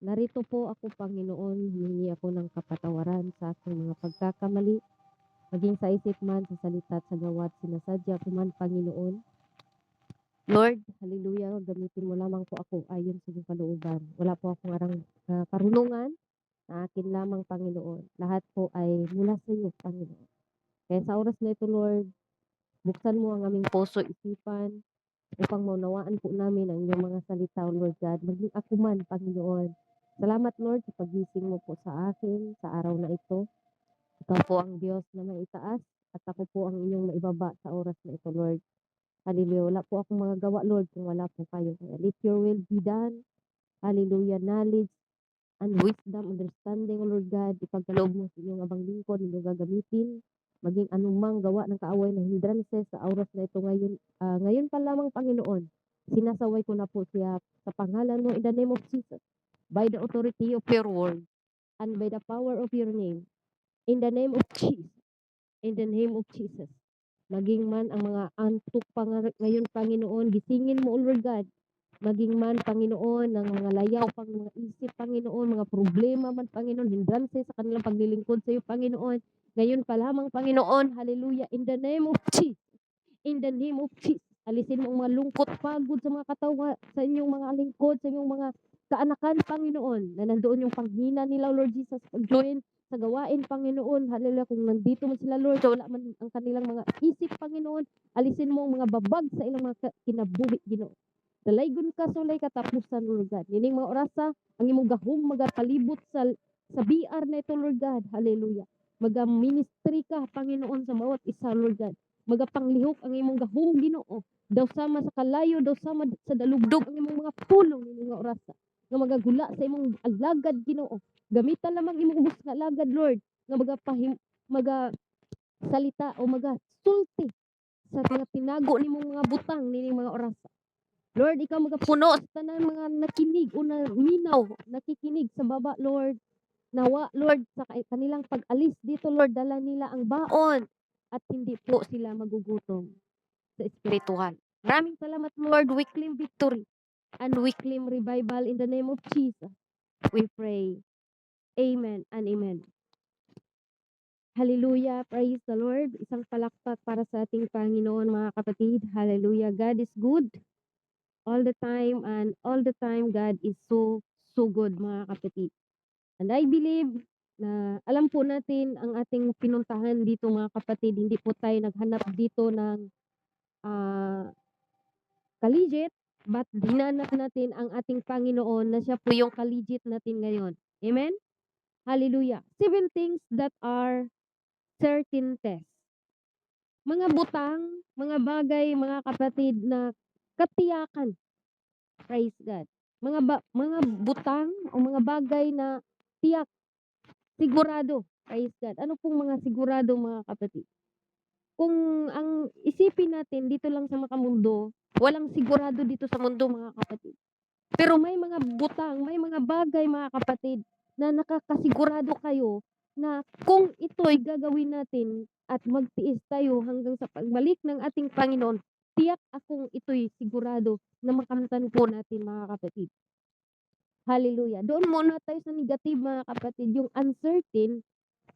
Narito po ako, Panginoon, humingi ako ng kapatawaran sa aking mga pagkakamali, maging sa isip man, sa salita at sa gawa at sinasadya ko man, Panginoon. Lord, hallelujah, gamitin mo lamang po ako ayon sa iyong kalooban. Wala po akong arang karunungan na akin lamang, Panginoon. Lahat po ay mula sa iyo, Panginoon. Kaya sa oras na ito, Lord, buksan mo ang aming puso, isipan, upang maunawaan po namin ang iyong mga salita, Lord God. Maging ako man, Panginoon. Salamat, Lord, sa pagising mo po sa akin sa araw na ito. Ikaw po ang Diyos na maitaas at ako po ang inyong maibaba sa oras na ito, Lord. Hallelujah. Wala po akong mga gawa, Lord, kung wala po kayo. Kaya let your will be done. Hallelujah. Knowledge and wisdom, understanding, Lord God, ipagkaloob mo sa inyong abang lingkod, inyong gagamitin, maging anumang gawa ng kaaway na hindrances sa oras na ito ngayon. Ngayon pa lamang, Panginoon, sinasaway ko na po siya sa pangalan mo in the name of Jesus, by the authority of your word, and by the power of your name, in the name of Jesus, in the name of Jesus. Maging man ang mga antok pa ngayon, Panginoon, gisingin mo, Lord God, maging man, Panginoon, ng mga layaw pang mga isip, Panginoon, mga problema man, Panginoon, hindrances sa kanilang paglilingkod sa iyo, Panginoon. Ngayon pa lamang, Panginoon, hallelujah, in the name of Jesus, in the name of Jesus. Alisin mo ang mga lungkot, pagod sa mga katawa, sa inyong mga lingkod, sa inyong mga kaanakan, Panginoon, na nandoon yung panghina nila, Lord Jesus, pag-join sa gawain, Panginoon, hallelujah, kung nandito man sila, Lord, wala man ang kanilang mga isip, Panginoon, alisin mo ang mga babag sa ilang mga kinabuhi, Ginoo. Dalaygon ka sulay katapusan, Lord God. Nining mga orasa, ang imong gahom magapalibot sa BR na ito, Lord God. Hallelujah. Maga-ministry ka, Panginoon, sa bawat isa, Lord God. Magapanglihok ang imong gahom, Ginoo. Daw sama sa kalayo, daw sama sa dalugdog ang imong mga pulong, nining mga orasa. Nga magagula sa imong alagad, Ginoo. Gamitan lamang imong ubos nga alagad, Lord. Nga maga salita o magasulti sa mga tinago nimong mga butang, nining mga orasa. Lord, ikaw magapuno sa tanan mga nakinig o naminaw, nakikinig sa baba, Lord. Nawa, Lord, sa kanilang pag-alis dito, Lord, dala nila ang baon at hindi po sila magugutom sa espiritual. Maraming salamat, Lord. We claim victory and we claim revival in the name of Jesus. We pray. Amen and amen. Hallelujah. Praise the Lord. Isang palakpak para sa ating Panginoon, mga kapatid. Hallelujah. God is good all the time, and all the time God is so good, mga kapatid. And I believe na alam po natin ang ating pinuntahan dito, mga kapatid. Hindi po tayo naghanap dito ng kaligit, but dinanap natin ang ating Panginoon na siya po yung kaligit natin ngayon. Amen? Hallelujah. 7 things that are certain tests. Mga butang, mga bagay, mga kapatid, na katiyakan. Praise God. Mga butang o mga bagay na tiyak, sigurado. Praise God. Ano pong mga sigurado, mga kapatid? Kung ang isipin natin dito lang sa makamundo, walang sigurado dito sa mundo, mga kapatid. Pero may mga butang, may mga bagay, mga kapatid, na nakakasigurado kayo na kung ito'y gagawin natin at magtiis tayo hanggang sa pagbalik ng ating Panginoon, tiyak akong ito'y sigurado na makamtan po natin, mga kapatid. Hallelujah. Doon muna tayo sa negative, mga kapatid, yung uncertain,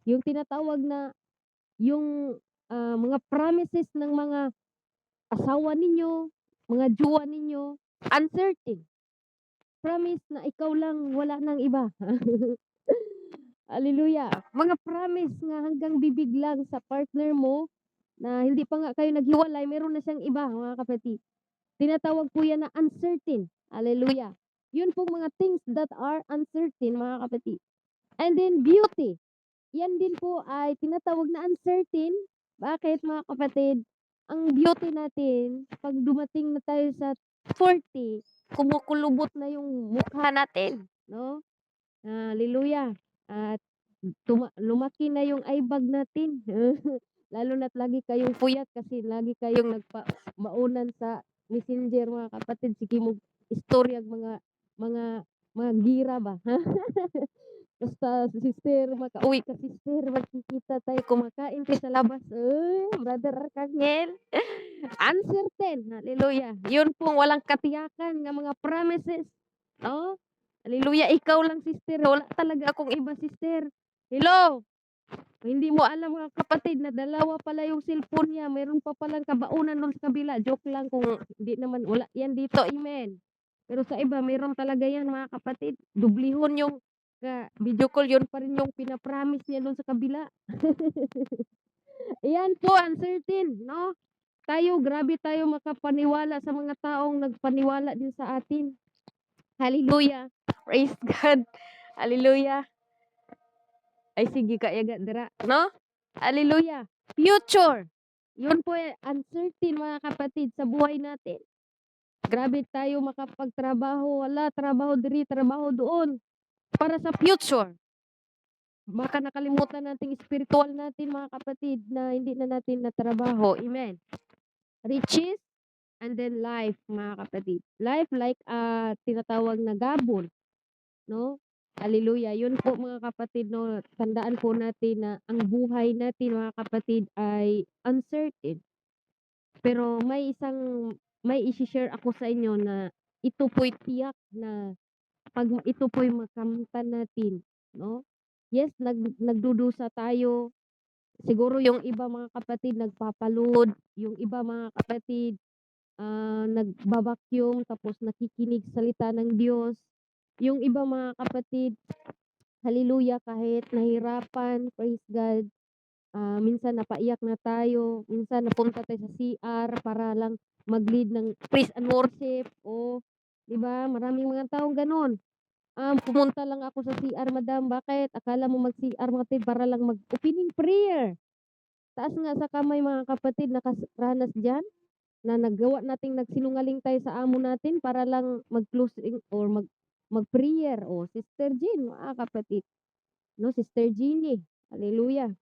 yung tinatawag na yung mga promises ng mga asawa ninyo, mga jowa ninyo, uncertain. Promise na ikaw lang, wala nang iba. Hallelujah. Mga promise nga hanggang bibig lang sa partner mo na hindi pa nga kayo naghiwalay, meron na siyang iba, mga kapatid. Tinatawag po yan na uncertain. Hallelujah. Yun pong mga things that are uncertain, mga kapatid. And then beauty. Yan din po ay tinatawag na uncertain. Bakit, mga kapatid? Ang beauty natin, pag dumating na tayo sa 40, kumukulubot na yung mukha natin, no? Hallelujah. At lumaki na yung eyebag natin. Lalo na't lagi kayong puyat kasi lagi kayong maunan sa messenger, mga kapatid. Sige mo istorya mga mga gira ba? Basta sister, makauwi ka sister, magkikita tayo, kumakain tayo sa labas. Brother Arcangel. Uncertain. Hallelujah. Yun pong walang katiyakan ng mga promises. No? Hallelujah, ikaw lang sister, wala talaga akong iba sister. Hello? Hindi mo alam mga kapatid na dalawa pala yung cellphone niya, meron pa palang kabaunan dun sa kabila. Joke lang kung hindi naman, wala yan dito, amen. Pero sa iba, meron talaga yan mga kapatid. Dublihon yung video call, yun pa rin yung pinapromise niya dun sa kabila. Ayan po, uncertain, no? Tayo, grabe tayo makapaniwala sa mga taong nagpaniwala din sa atin. Hallelujah. Praise God. Hallelujah. Ay sige kaya dira, no? Hallelujah. Future. Yun po uncertain mga kapatid sa buhay natin. Grabe tayo makapagtrabaho, wala trabaho diri, trabaho doon para sa future. Baka nakalimutan nating spiritual natin mga kapatid na hindi na natin natrabaho. Amen. Riches and then life mga kapatid. Life like tinatawag na gabon, no? Hallelujah. Yun po mga kapatid, no, tandaan po natin na ang buhay natin mga kapatid ay uncertain. Pero may i-share ako sa inyo na ito po'y tiyak na pag ito po'y makamtan natin, no? Yes, nagdudusa tayo. Siguro yung iba mga kapatid nagpapaload, yung iba mga kapatid nagba-vacuum tapos nakikinig sa salita ng Diyos. Yung iba mga kapatid, hallelujah, kahit nahirapan, praise God, minsan napaiyak na tayo, minsan napunta tayo sa CR para lang mag-lead ng praise and worship. O, 'di ba? Maraming mga taong gano'n. Pumunta lang ako sa CR, madam. Bakit? Akala mo mag-CR mga kapatid para lang mag-opening prayer. Taas nga sa kamay mga kapatid, nakaranas diyan na naggawa nating nagsinungaling tayo sa amo natin para lang mag-closing or mag-prayer. O, Sister Jean, mga kapatid. No, Sister Jeannie. Hallelujah.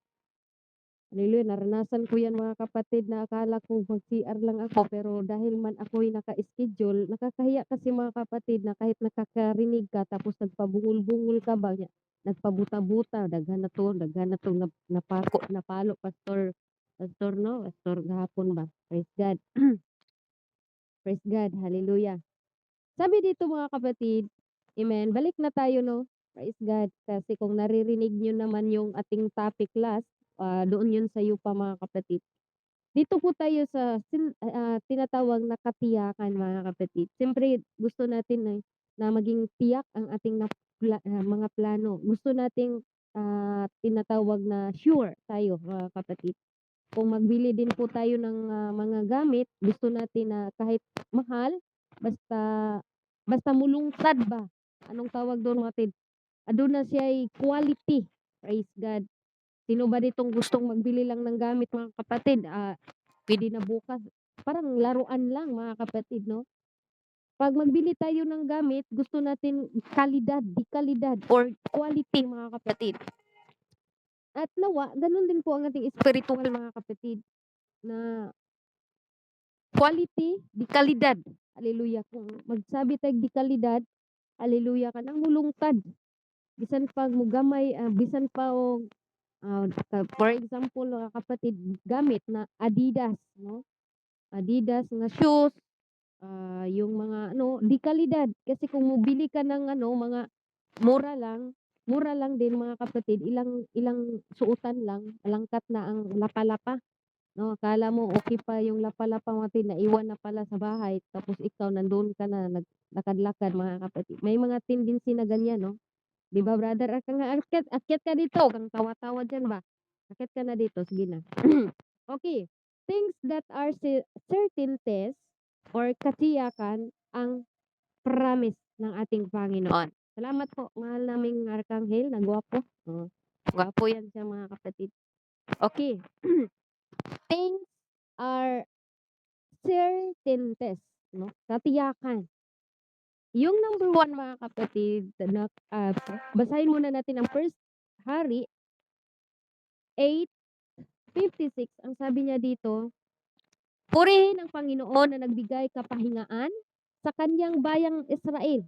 Hallelujah, naranasan ko yan mga kapatid na akala ko mag-CR lang ako pero dahil man ako'y naka-schedule, nakakahiya kasi mga kapatid na kahit nakakarinig ka tapos nagpabungol-bungol ka ba, nagpabuta-buta, daghan na to, napalo, pastor, no? Pastor gahapon ba? Praise God. Praise God, hallelujah. Sabi dito mga kapatid, amen, balik na tayo, no? Praise God. Kasi kung naririnig nyo naman yung ating topic last, doon yun sa yupa mga kapatid. Dito po tayo sa tinatawag na katiyakan mga kapatid. Siyempre gusto natin na maging tiyak ang ating mga plano. Gusto nating tinatawag na sure tayo mga kapatid. Kung magbili din po tayo ng mga gamit, gusto natin na kahit mahal, basta basta mulungtad ba? Anong tawag doon mga kapatid? Doon na siya ay quality. Praise God. Sino ba ditong gustong magbili lang ng gamit mga kapatid? Pwede na bukas. Parang laruan lang mga kapatid, no? Pag magbili tayo ng gamit, gusto natin kalidad, di kalidad, or quality mga kapatid. At nawa, ganun din po ang ating spiritual mga kapatid na quality, di kalidad. Hallelujah. Kung magsabi tayo di kalidad, hallelujah ka nang mulungtad. Bisan pa mo gamay, bisan pa o for example mga kapatid, gamit na Adidas, no? Adidas nga shoes, yung mga ano, di kalidad. Kasi kung mobili ka ng ano, mga mura lang din mga kapatid, ilang suotan lang, langkat na ang lapa-lapa. No, akala mo okay pa yung lapa-lapa mga kapatid, naiwan na pala sa bahay, tapos ikaw nandun ka na, naglakad-lakad mga kapatid. May mga tendency na ganyan, no? Di ba brother? Akyat ka dito, kang tawa-tawa dyan ba? Akyat ka na dito, sige na. Okay, things that are certainties or katiyakan ang promise ng ating Panginoon. Salamat po, mahal naming Arkanghel, nagwapo. Gwapo yan siya mga kapatid. Okay, things are certainties, no? Katiyakan. Yung number 1 mga kapatid, basahin muna natin ang First Hari 8:56. Ang sabi niya dito, purihin ang Panginoon na nagbigay kapahingaan sa kanyang bayang Israel.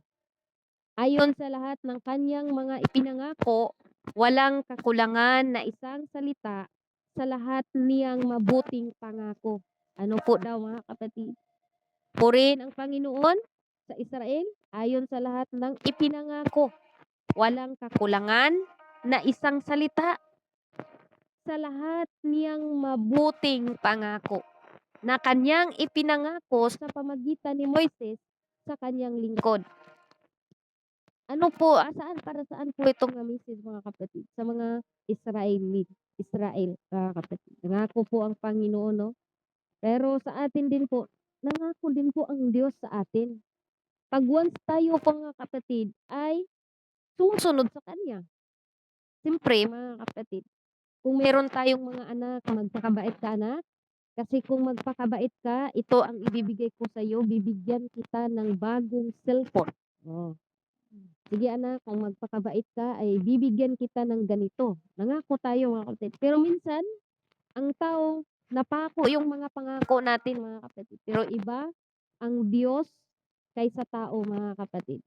Ayon sa lahat ng kanyang mga ipinangako, walang kakulangan na isang salita sa lahat niyang mabuting pangako. Ano po daw mga kapatid? Purihin ang Panginoon sa Israel ayon sa lahat ng ipinangako. Walang kakulangan na isang salita sa lahat niyang mabuting pangako na kanyang ipinangako sa pamagitan ni Moises sa kanyang lingkod. Ano po, para saan po itong message mga kapatid? Sa mga Israel, mga kapatid. Nangako po ang Panginoon, no? Pero sa atin din po, nangako din po ang Diyos sa atin. Pag once tayo po mga kapatid ay susunod sa Kanya. Siyempre mga kapatid, kung meron tayong mga anak, magpakabait ka anak. Kasi kung magpakabait ka, ito ang ibibigay ko sa iyo, bibigyan kita ng bagong cellphone. Oh. Sige anak, kung magpakabait ka ay bibigyan kita ng ganito. Nangako tayo mga kapatid. Pero minsan, ang tao, napako yung mga pangako natin mga kapatid. Pero iba ang Diyos kaysa tao mga kapatid.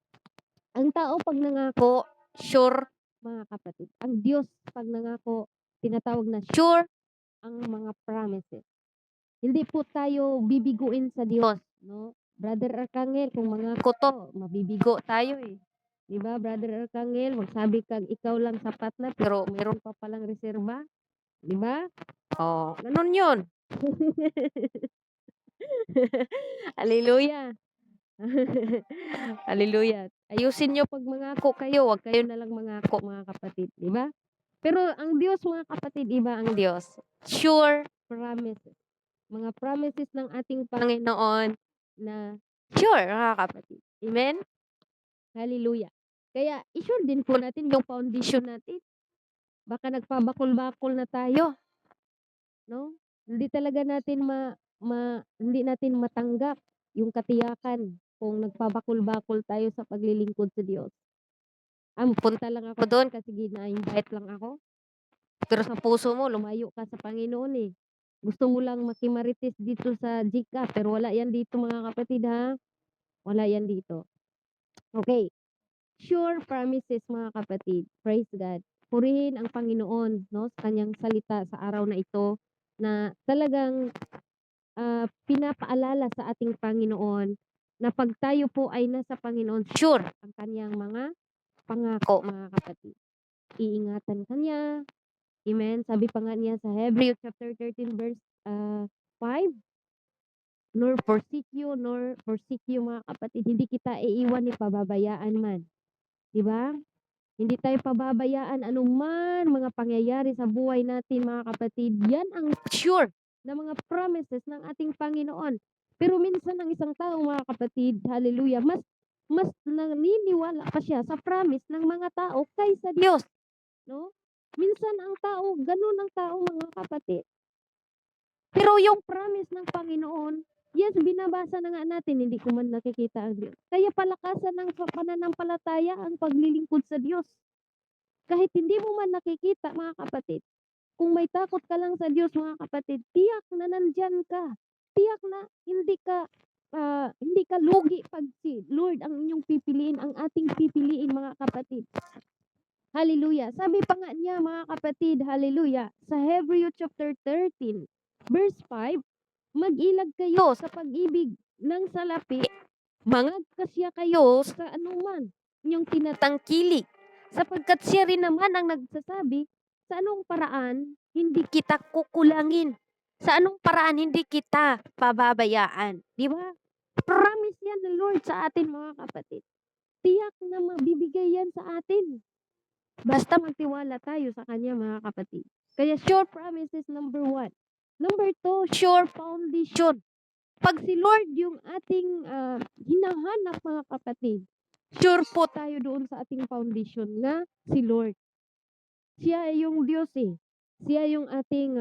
Ang tao pag nangako, sure mga kapatid. Ang Diyos pag nangako, tinatawag na sure ang mga promises. Hindi po tayo bibiguin sa Diyos, no? Brother Arcangel, kung mangako to, mabibigo tayo eh. 'Di ba, Brother Arcangel, magsabi kang ikaw lang sapat na pero meron pa palang reserba, 'di ba? Oh, ganun 'yun. Hallelujah. Hallelujah. Ayusin niyo pag mangako kayo, wag kayo na lang mangako mga kapatid, 'di ba? Pero ang Diyos mga kapatid, iba ang Diyos. Sure promises. Mga promises ng ating Panginoon na sure mga kapatid. Amen? Hallelujah. Kaya i-sure din po natin yung foundation natin. Baka nagpabakol-bakol na tayo, no? Hindi talaga natin hindi natin matanggap yung katiyakan kung nagpabakol-bakol tayo sa paglilingkod sa Diyos. Punta lang ako doon kasi gina-invite lang ako. Pero sa puso mo, lumayo ka sa Panginoon eh. Gusto mo lang makimarites dito sa Jika, pero wala yan dito mga kapatid ha. Wala yan dito. Okay. Sure promises mga kapatid. Praise God. Purihin ang Panginoon, no, sa kanyang salita sa araw na ito na talagang pinapaalala sa ating Panginoon na pag tayo po ay nasa Panginoon, sure ang kanyang mga pangako mga kapatid. Iingatan kanya. Amen. Sabi pa nga niya sa Hebrews chapter 13 verse 5, nor forsake you mga kapatid, hindi kita iiwan ni pababayaan man. 'Di ba? Hindi tayo pababayaan anuman mga pangyayari sa buhay natin mga kapatid. Yan ang sure na mga promises ng ating Panginoon. Pero minsan ang isang tao mga kapatid, hallelujah, mas naniniwala pa siya sa promise ng mga tao kaysa Diyos, no? Minsan ang tao, ganun ang tao mga kapatid. Pero yung promise ng Panginoon, yes, binabasa na nga natin, hindi ko man nakikita ang Diyos. Kaya palakasan ng pananampalataya ang paglilingkod sa Diyos. Kahit hindi mo man nakikita mga kapatid, kung may takot ka lang sa Diyos mga kapatid, tiyak na nandyan ka. Tiyak na hindi ka lugi pag si Lord ang inyong pipiliin, ang ating pipiliin mga kapatid. Hallelujah. Sabi pa nga niya mga kapatid, hallelujah, sa Hebrews chapter 13, verse 5, mag-ilag kayo sa pag-ibig ng salapi, mangagkasya kayo sa anuman inyong tinatangkilik, sapagkat siya rin naman ang nagsasabi, sa anong paraan hindi kita kukulangin, sa anong paraan hindi kita pababayaan. Di ba? Promise yan ng Lord sa atin mga kapatid. Tiyak na mabibigay yan sa atin. Basta magtiwala tayo sa Kanya mga kapatid. Kaya sure promises number 1. Number 2, sure foundation. Pag si Lord yung ating hinahanap mga kapatid, sure po tayo doon sa ating foundation na si Lord. Siya ay yung Diyos eh. Siya yung ating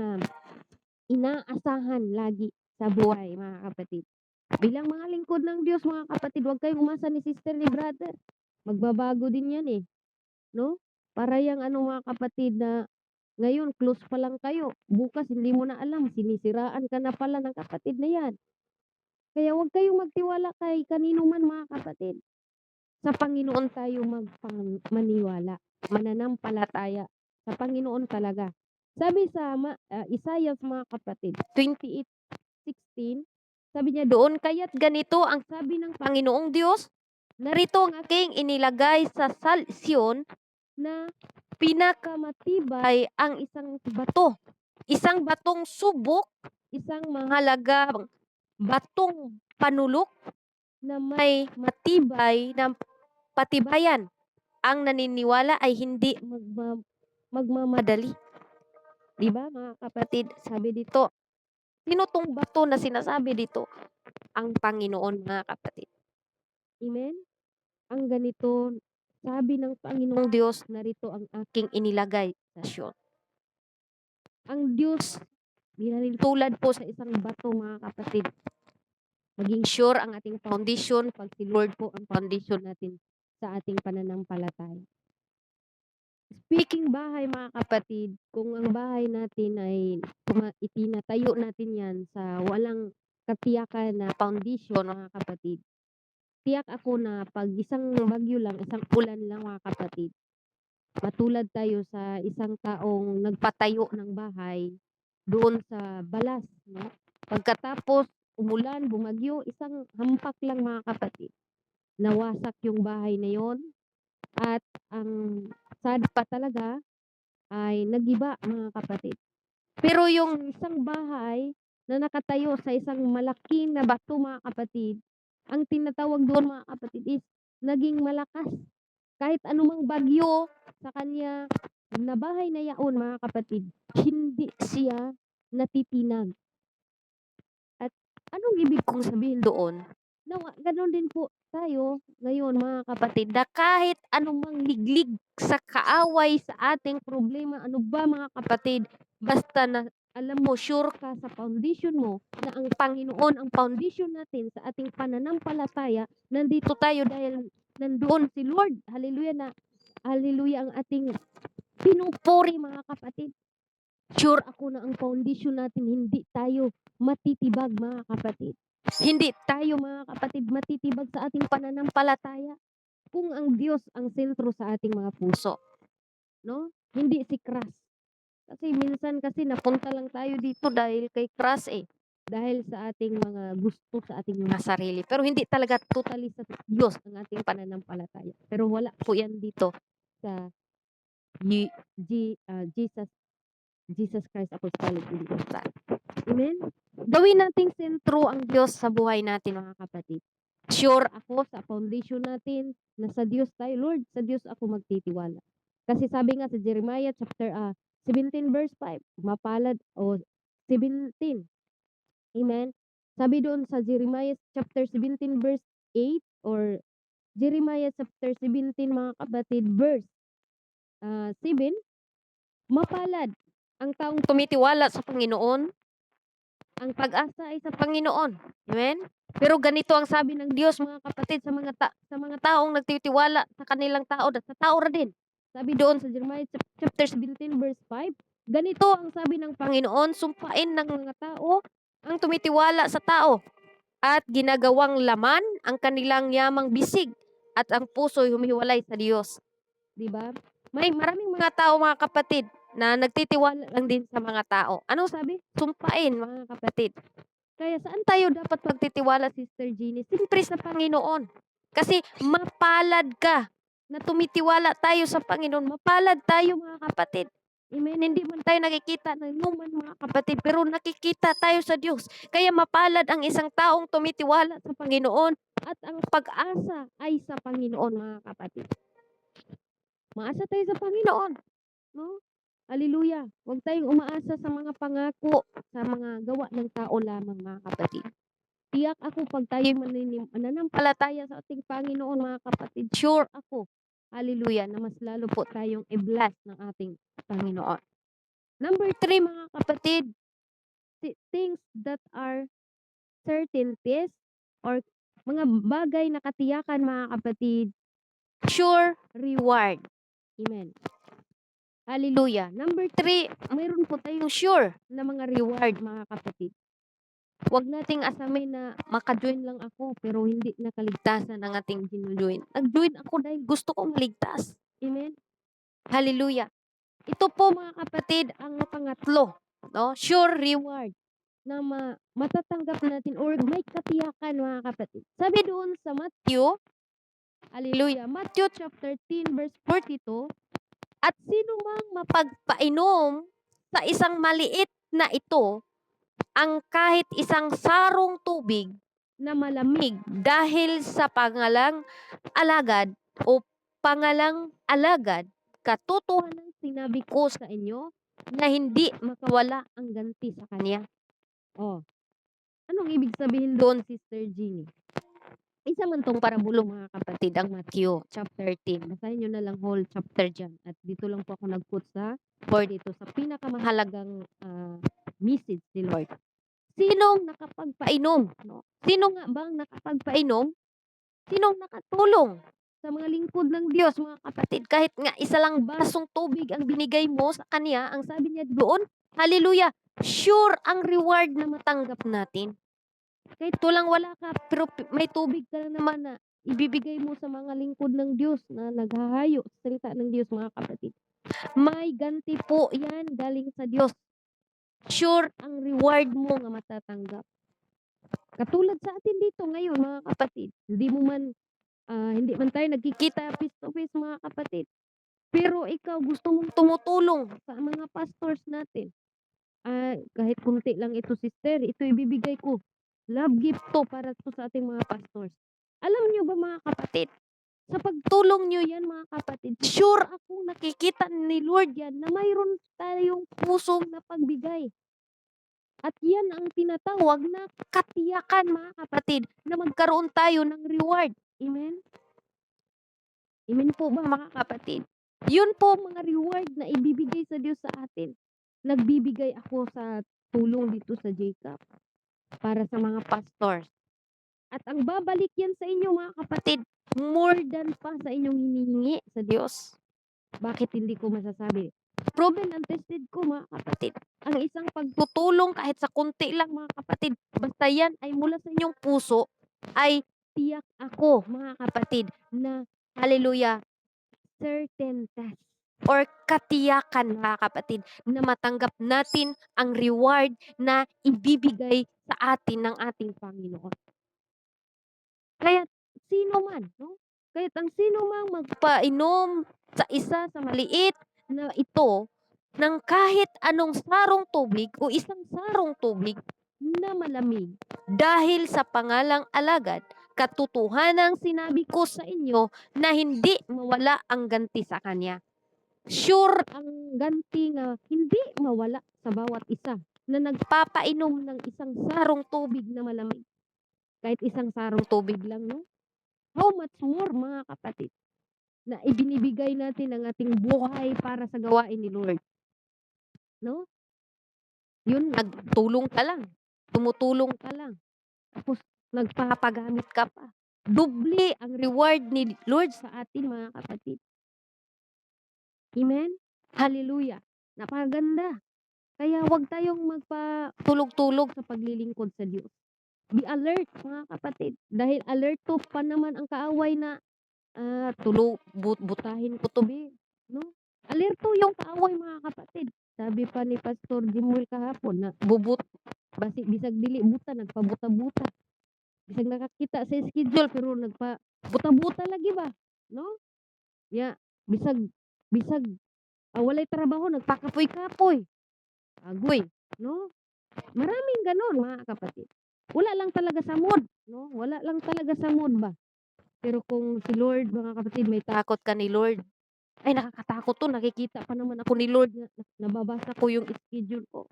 inaasahan lagi sa buhay mga kapatid. Bilang mga lingkod ng Diyos mga kapatid, huwag kayong umasa ni sister ni brother. Magbabago din yan eh. No? Para yung mga kapatid na ngayon close pa lang kayo, bukas hindi mo na alam, sinisiraan ka na pala ng kapatid na yan. Kaya huwag kayong magtiwala kay kanino man mga kapatid. Sa Panginoon tayo maniwala, mananampalataya sa Panginoon talaga. Sabi sa Isaiah mga kapatid, 28:16, sabi niya doon, kaya't ganito ang sabi ng Panginoong Diyos, narito ang aking inilagay sa Siyon na pinakamatibay ang isang bato. Isang batong subok, isang mahalagang batong panulok na may matibay na patibayan. Ang naniniwala ay hindi magmamadali. Di ba mga kapatid? Sabi dito, sino tong bato na sinasabi dito? Ang Panginoon mga kapatid. Amen? Ang ganito, sabi ng Panginoong Diyos, narito ang aking inilagay sa Siyon. Ang Diyos, tulad po sa isang bato mga kapatid. Maging sure ang ating foundation pag si Lord po ang foundation natin sa ating pananampalataya. Speaking bahay mga kapatid, kung ang bahay natin ay itinatayo natin yan sa walang katiyakan na foundation mga kapatid, tiyak ako na pag isang bagyo lang, isang ulan lang mga kapatid, matulad tayo sa isang taong nagpatayo ng bahay doon sa balas. No? Pagkatapos umulan, bumagyo, isang hampak lang mga kapatid, nawasak yung bahay na yon. At ang sad pa talaga ay nagiba mga kapatid. Pero yung isang bahay na nakatayo sa isang malaking na bato mga kapatid, ang tinatawag doon mga kapatid is naging malakas. Kahit anumang bagyo sa kanya na bahay na yaon mga kapatid, hindi siya natitinag. At anong ibig kong sabihin doon? Nawa, ganun din po tayo ngayon mga kapatid, na kahit anumang liglig sa kaaway sa ating problema, ano ba mga kapatid, basta na alam mo, sure ka sa foundation mo na ang Panginoon ang foundation natin sa ating pananampalataya, nandito tayo dahil nandoon si Lord. Hallelujah na, hallelujah ang ating pinupuri mga kapatid. Sure ako na ang foundation natin, hindi tayo matitibag mga kapatid. Hindi tayo mga kapatid matitibag sa ating pananampalataya kung ang Diyos ang sentro sa ating mga puso. No? Hindi si Christ. Kasi minsan kasi napunta lang tayo dito dahil kay Christ dahil sa ating mga gusto sa ating mga sarili. Pero hindi talaga totally sa Diyos ang ating pananampalataya. Pero wala po yan dito sa Jesus Christ Apostolic University. Amen? Gawin nating sentro ang Diyos sa buhay natin mga kapatid. Sure ako sa foundation natin na sa Diyos tayo. Lord, sa Diyos ako magtitiwala. Kasi sabi nga sa Jeremiah chapter 17 verse 5, mapalad o 17. Amen? Sabi doon sa Jeremiah chapter 17 verse 8 or Jeremiah chapter 17 mga kapatid verse 7, mapalad ang taong tumitiwala sa Panginoon. Ang pag-asa ay sa Panginoon. Amen? Pero ganito ang sabi ng Diyos mga kapatid sa mga taong nagtitiwala sa kanilang tao at sa tao ra din. Sabi doon sa Jeremiah chapter 17 verse 5, ganito ang sabi ng Panginoon, sumpain ng mga tao ang tumitiwala sa tao at ginagawang laman ang kanilang yamang bisig at ang puso'y humihiwalay sa Diyos. Diba? May maraming mga tao mga kapatid na nagtitiwala lang din sa mga tao. Anong sabi? Sumpain mga kapatid. Kaya saan tayo dapat magtitiwala, Sister Jeannie? Siyempre sa Panginoon. Kasi mapalad ka na tumitiwala tayo sa Panginoon. Mapalad tayo mga kapatid. Amen. Hindi man tayo nakikita ng human mga kapatid, pero nakikita tayo sa Diyos. Kaya mapalad ang isang taong tumitiwala sa Panginoon at ang pag-asa ay sa Panginoon mga kapatid. Maasa tayo sa Panginoon. No? Hallelujah. Huwag tayong umaasa sa mga pangako, sa mga gawa ng tao lamang mga kapatid. Tiyak ako pag tayo mananampalataya sa ating Panginoon mga kapatid, sure ako, hallelujah, na mas lalo po tayong i-bless ng ating Panginoon. Number 3 mga kapatid, things that are certainties or mga bagay na katiyakan mga kapatid, sure reward. Amen. Hallelujah. Number 3, mayroon po tayong sure na mga reward mga kapatid. Huwag nating asamin na maka-join lang ako pero hindi nakaligtasan ang ating ginujoin. Nag-join ako dahil gusto kong maligtas. Amen? Hallelujah. Ito po mga kapatid ang pangatlo. No? Sure reward na matatanggap natin or may katiyakan mga kapatid. Sabi doon sa Matthew Hallelujah. Matthew chapter 10 verse 42, at sino mang mapagpainom sa isang maliit na ito ang kahit isang sarong tubig na malamig dahil sa pangalang alagad o pangalang alagad, katotohanan sinabi ko sa inyo na hindi makawala ang ganti sa kanya. Oh, anong ibig sabihin doon, Sister Jeannie? Isa man tong parabulo mga kapatid ang Matthew chapter 10. Basahin nyo na lang whole chapter dyan. At dito lang po ako nag-put for dito sa pinakamahalagang message ni Lord. Sinong nakapagpainom? No? Sino nga bang nakapagpainom? Sinong nakatulong sa mga lingkod ng Diyos, mga kapatid? Kahit nga isa lang basong tubig ang binigay mo sa Kanya, ang sabi niya doon, hallelujah, sure ang reward na matanggap natin. Kahit wala ka, pero may tubig ka na naman na ibibigay mo sa mga lingkod ng Diyos na naghahayo sa salita ng Diyos, mga kapatid. May ganti po yan galing sa Diyos. Sure ang reward mo nga matatanggap. Katulad sa atin dito ngayon, mga kapatid. Hindi man tayo nagkikita face to face, mga kapatid. Pero ikaw gusto mong tumutulong sa mga pastors natin. Kahit kunti lang ito, sister, ito ibibigay ko. Love gift to para to sa ating mga pastors. Alam niyo ba, mga kapatid, sa pagtulong niyo yan, mga kapatid, sure akong nakikita ni Lord yan na mayroon tayong pusong na pagbigay. At yan ang tinatawag na katiyakan, mga kapatid, na magkaroon tayo ng reward. Amen? Amen po ba, mga kapatid? Yun po mga reward na ibibigay sa Diyos sa atin. Nagbibigay ako sa tulong dito sa Jacob para sa mga pastors. At ang babalik yan sa inyo, mga kapatid, more than pa sa inyong hinihingi sa Diyos. Bakit hindi ko masasabi? Proven and tested ko, mga kapatid. Ang isang pagtutulong kahit sa kunti lang, mga kapatid, basta yan ay mula sa inyong puso, ay tiyak ako, mga kapatid, na hallelujah, certain test or katiyakan, mga kapatid, na matanggap natin ang reward na ibibigay sa atin ng ating Panginoon. Kaya sino man, no? Kahit ang sino mang magpainom sa isa sa maliit na ito ng kahit anong sarong tubig o isang sarong tubig na malamig dahil sa pangalang alagad, katotohanang sinabi ko sa inyo na hindi mawala ang ganti sa kanya. Sure ang ganti na hindi mawala sa bawat isa na nagpapainom ng isang sarong tubig na malamig. Kahit isang sarong tubig lang, no? How much more, mga kapatid, na ibinibigay natin ang ating buhay para sa gawain ni Lord. No? Yun, nagtulong ka lang. Tumutulong ka lang. Tapos, nagpapagamit ka pa. Doble ang reward ni Lord sa atin, mga kapatid. Amen? Hallelujah. Napakaganda. Kaya huwag tayong magpatulog-tulog sa paglilingkod sa Diyos. Be alert, mga kapatid. Dahil alert to pa naman ang kaaway na butahin ko to, be. No? Alerto yung kaaway, mga kapatid. Sabi pa ni Pastor Jimuel kahapon na bisag dili buta, nagpabuta-buta. Bisag nakakita sa schedule pero nagpabuta-buta lagi ba? No? Bisag walay trabaho, nagpakapoy-kapoy. Agoy, no? Maraming ganon, mga kapatid. Wala lang talaga sa mood, no? Wala lang talaga sa mood ba? Pero kung si Lord, mga kapatid, may takot ka ni Lord, ay nakakatakot to, nakikita pa naman ako ni Lord, nababasa ko yung schedule ko.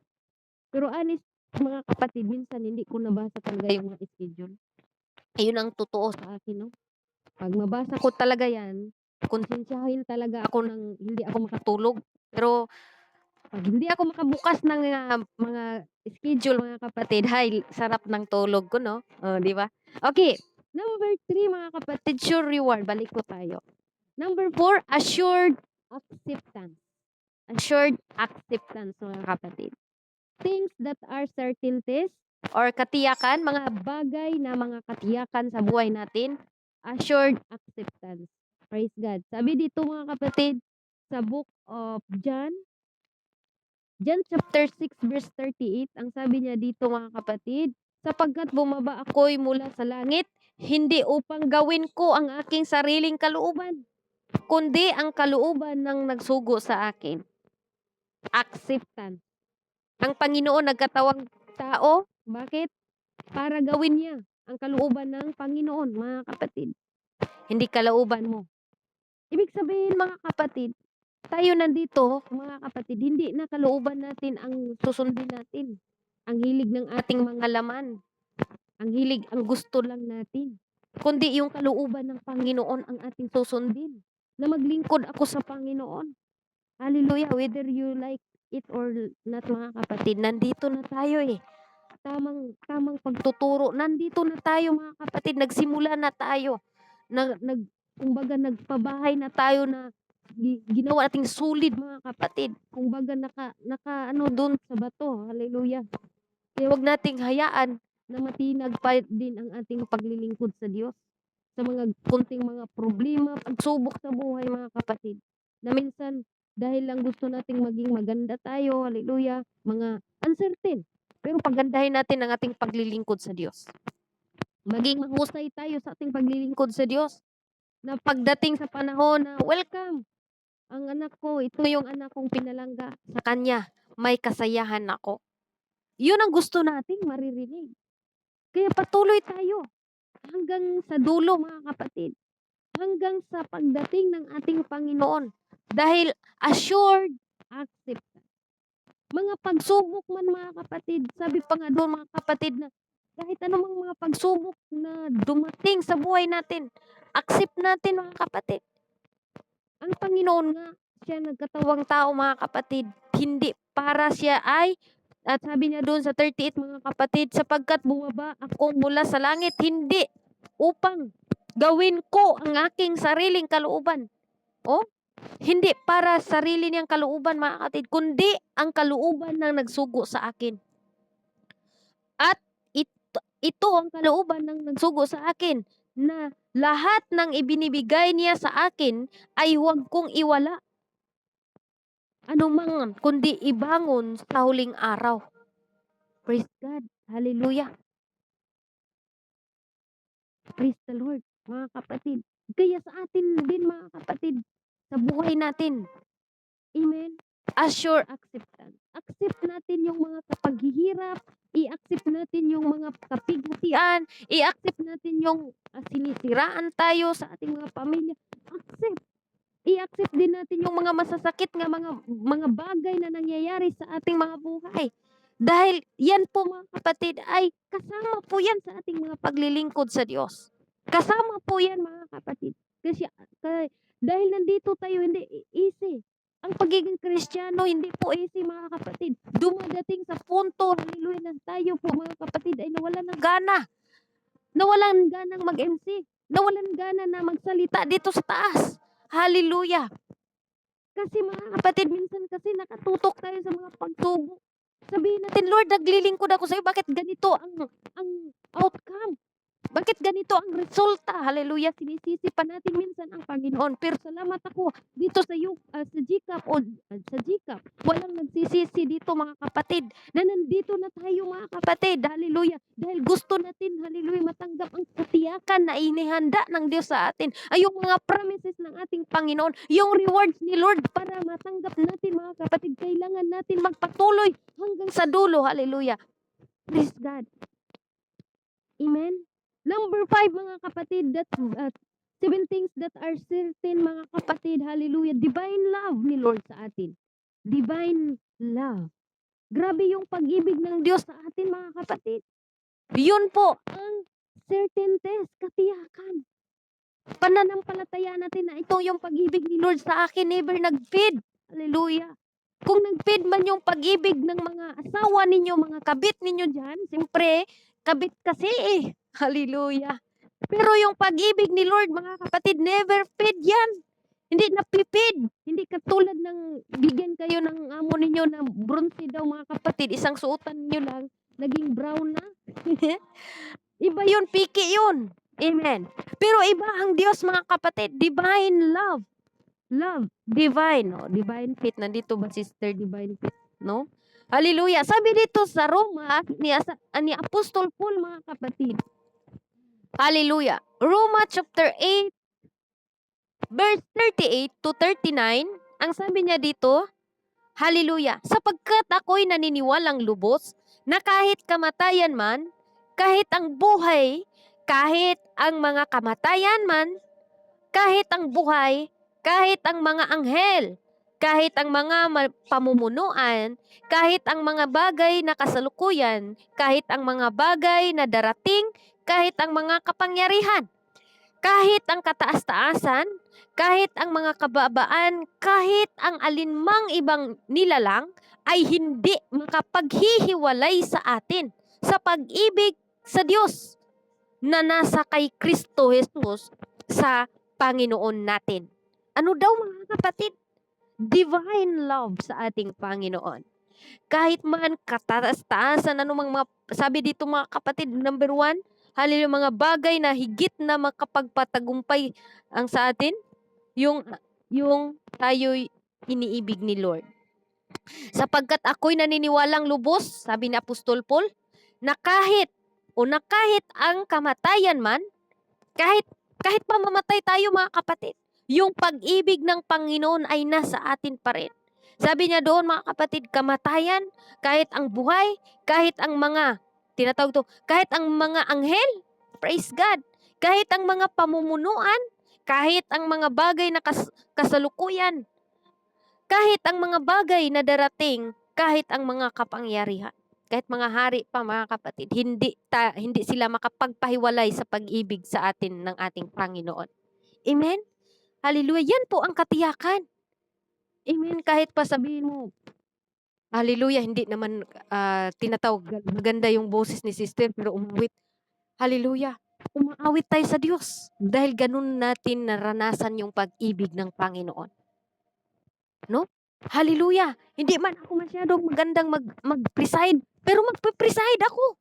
Pero honest, mga kapatid, minsan hindi ko nabasa talaga yung mga schedule. Ayun ang totoo sa akin, no? Pag mabasa ko talaga yan, konsensyahin talaga ako ng hindi ako makatulog. Pero pag hindi ako makabukas ng mga schedule, mga kapatid, hay, sarap ng tulog ko, no? Di ba? Okay. Number 3, mga kapatid, sure reward. Balik ko tayo. Number 4, assured acceptance. Assured acceptance, mga kapatid. Things that are certainties or katiyakan, mga bagay na mga katiyakan sa buhay natin, assured acceptance. Praise God. Sabi dito, mga kapatid, sa book of John chapter 6 verse 38, ang sabi niya dito, mga kapatid, Sapagkat bumaba ako'y mula sa langit, hindi upang gawin ko ang aking sariling kalooban, kundi ang kalooban ng nagsugo sa akin. Acceptance. Ang Panginoon nagkatawang tao. Bakit? Para gawin niya ang kalooban ng Panginoon, mga kapatid. Hindi kalooban mo. Ibig sabihin, mga kapatid, tayo nandito, mga kapatid, hindi na kalooban natin ang susundin natin. Ang hilig ng ating mga laman. Ang hilig, ang gusto lang natin. Kundi yung kalooban ng Panginoon ang ating susundin. Na maglingkod ako sa Panginoon. Hallelujah. Whether you like it or not, mga kapatid, nandito na tayo eh. Tamang pagtuturo. Nandito na tayo, mga kapatid. Nagsimula na tayo. Kumbaga nagpabahay na tayo na ginawa nating sulid, mga kapatid. Kumbaga naka doon sa bato. Hallelujah. Kaya huwag nating hayaan na matinag pa din ang ating paglilingkod sa Diyos. Sa mga kunting mga problema, pagsubok sa buhay, mga kapatid. Na minsan, dahil lang gusto nating maging maganda tayo, hallelujah, mga uncertain. Pero pagandahin natin ang ating paglilingkod sa Diyos. Maging mahusay tayo sa ating paglilingkod sa Diyos. Na pagdating sa panahon na, welcome, ang anak ko, ito yung anak kong pinalangga. Sa kanya, may kasayahan ako. Yun ang gusto nating maririnig. Kaya patuloy tayo hanggang sa dulo, mga kapatid. Hanggang sa pagdating ng ating Panginoon. Dahil assured acceptance. Mga pagsubok man, mga kapatid, sabi pa nga doon, mga kapatid, na kahit anumang mga pagsubok na dumating sa buhay natin, accept natin, mga kapatid. Ang Panginoon nga, siya nagkatawang tao, mga kapatid, hindi para siya ay, at sabi niya doon sa 38, mga kapatid, sapagkat bumaba ako mula sa langit, hindi upang gawin ko ang aking sariling kalooban. Hindi para sarili niyang kalooban, mga kapatid, kundi ang kalooban ng nagsugo sa akin. At ito ang kalooban ng nagsugo sa akin, na lahat ng ibinibigay niya sa akin ay huwag kong iwala. Anumang kundi ibangon sa huling araw. Praise God. Hallelujah. Praise the Lord, mga kapatid. Kaya sa atin din, mga kapatid, sa buhay natin. Amen. Assure acceptance. Accept natin yung mga kapaghihirap, i-accept natin yung mga kapighatian, i-accept natin yung sinisiraan tayo sa ating mga pamilya. Accept. I-accept din natin yung mga masasakit nga mga bagay na nangyayari sa ating mga buhay. Dahil yan po, mga kapatid, ay kasama po yan sa ating mga paglilingkod sa Diyos. Kasama po yan, mga kapatid. Dahil nandito tayo, hindi easy. Ang pagiging Kristiyano, hindi po easy, mga kapatid. Dumadating sa punto, hallelujah, na tayo po, mga kapatid, ay nawalan ng gana. Nawalan ganang mag-MC. Nawalan gana na magsalita dito sa taas. Hallelujah. Kasi, mga kapatid, minsan kasi nakatutok tayo sa mga pagsubok. Sabihin natin, Lord, naglilingkod ako sa iyo. Bakit ganito ang outcome? Bakit ganito ang resulta? Hallelujah. Sinisisi pa natin minsan ang Panginoon. Pero salamat ako dito sa GCAP sa GCAP. Walang nagsisisi dito, mga kapatid. Na nandito na tayo, mga kapatid. Hallelujah. Dahil gusto natin, hallelujah, matanggap ang katiyakan na inihanda ng Diyos sa atin. Ay yung mga promises ng ating Panginoon. Yung rewards ni Lord para matanggap natin, mga kapatid. Kailangan natin magpatuloy hanggang sa dulo. Hallelujah. Praise God. Amen. Number 5, mga kapatid, that 7 things that are certain, mga kapatid, hallelujah, divine love ni Lord sa atin. Divine love. Grabe yung pag-ibig ng Diyos sa atin, mga kapatid. Yun po ang certain test, katiyakan. Pananampalataya natin na ito yung pag-ibig ni Lord sa akin, never nag-fade. Hallelujah. Kung nag-fade man yung pag-ibig ng mga asawa ninyo, mga kabit ninyo dyan, siyempre, kabit kasi eh. Hallelujah. Pero yung pag-ibig ni Lord, mga kapatid, never fade yan. Hindi napipid. Hindi katulad ng bigyan kayo ng amo ninyo na bronze daw, mga kapatid. Isang suotan nyo lang, naging brown na. Iba yun, piki yun. Amen. Pero iba ang Diyos, mga kapatid. Divine love. Love. Divine. No? Divine fit. Nandito ba, Sister Divine fit? No? Hallelujah. Sabi dito sa Roma ni Apostol Paul, mga kapatid. Hallelujah. Roma chapter 8 verse 38 to 39, ang sabi niya dito, hallelujah, sapagkat ako'y naniniwalang lubos na kahit kamatayan man, kahit ang buhay, kahit ang mga kamatayan man, kahit ang buhay, kahit ang mga anghel, kahit ang mga pamumunuan, kahit ang mga bagay na kasalukuyan, kahit ang mga bagay na darating, kahit ang mga kapangyarihan, kahit ang kataas-taasan, kahit ang mga kababaan, kahit ang alinmang ibang nilalang, ay hindi makapaghihiwalay sa atin sa pag-ibig sa Diyos na nasa kay Kristo Jesus sa Panginoon natin. Ano daw, mga kapatid? Divine love sa ating Panginoon. Kahit man kataas-taasan, anumang mga, sabi dito, mga kapatid, number 1, hallelujah, mga bagay na higit na makapagpatagumpay ang sa atin, yung tayo'y iniibig ni Lord. Sapagkat ako'y naniniwalang lubos, sabi ni Apostol Paul, na kahit ang kamatayan man, kahit mamamatay tayo, mga kapatid, yung pag-ibig ng Panginoon ay nasa atin pa rin. Sabi niya doon, mga kapatid, kamatayan, kahit ang buhay, kahit ang mga, kahit ang mga anghel, praise God, kahit ang mga pamumunuan, kahit ang mga bagay na kasalukuyan, kahit ang mga bagay na darating, kahit ang mga kapangyarihan, kahit mga hari pa, mga kapatid, hindi sila makapagpahiwalay sa pag-ibig sa atin ng ating Panginoon. Amen? Hallelujah. Yan po ang katiyakan. Amen. Kahit pa sabihin mo, hallelujah, hindi naman tinatawag, maganda yung boses ni sister, pero umawit. Hallelujah. Umaawit tayo sa Diyos dahil ganun natin naranasan yung pag-ibig ng Panginoon. No? Hallelujah. Hindi man ako masyadong magandang mag-preside, pero magpe-preside ako.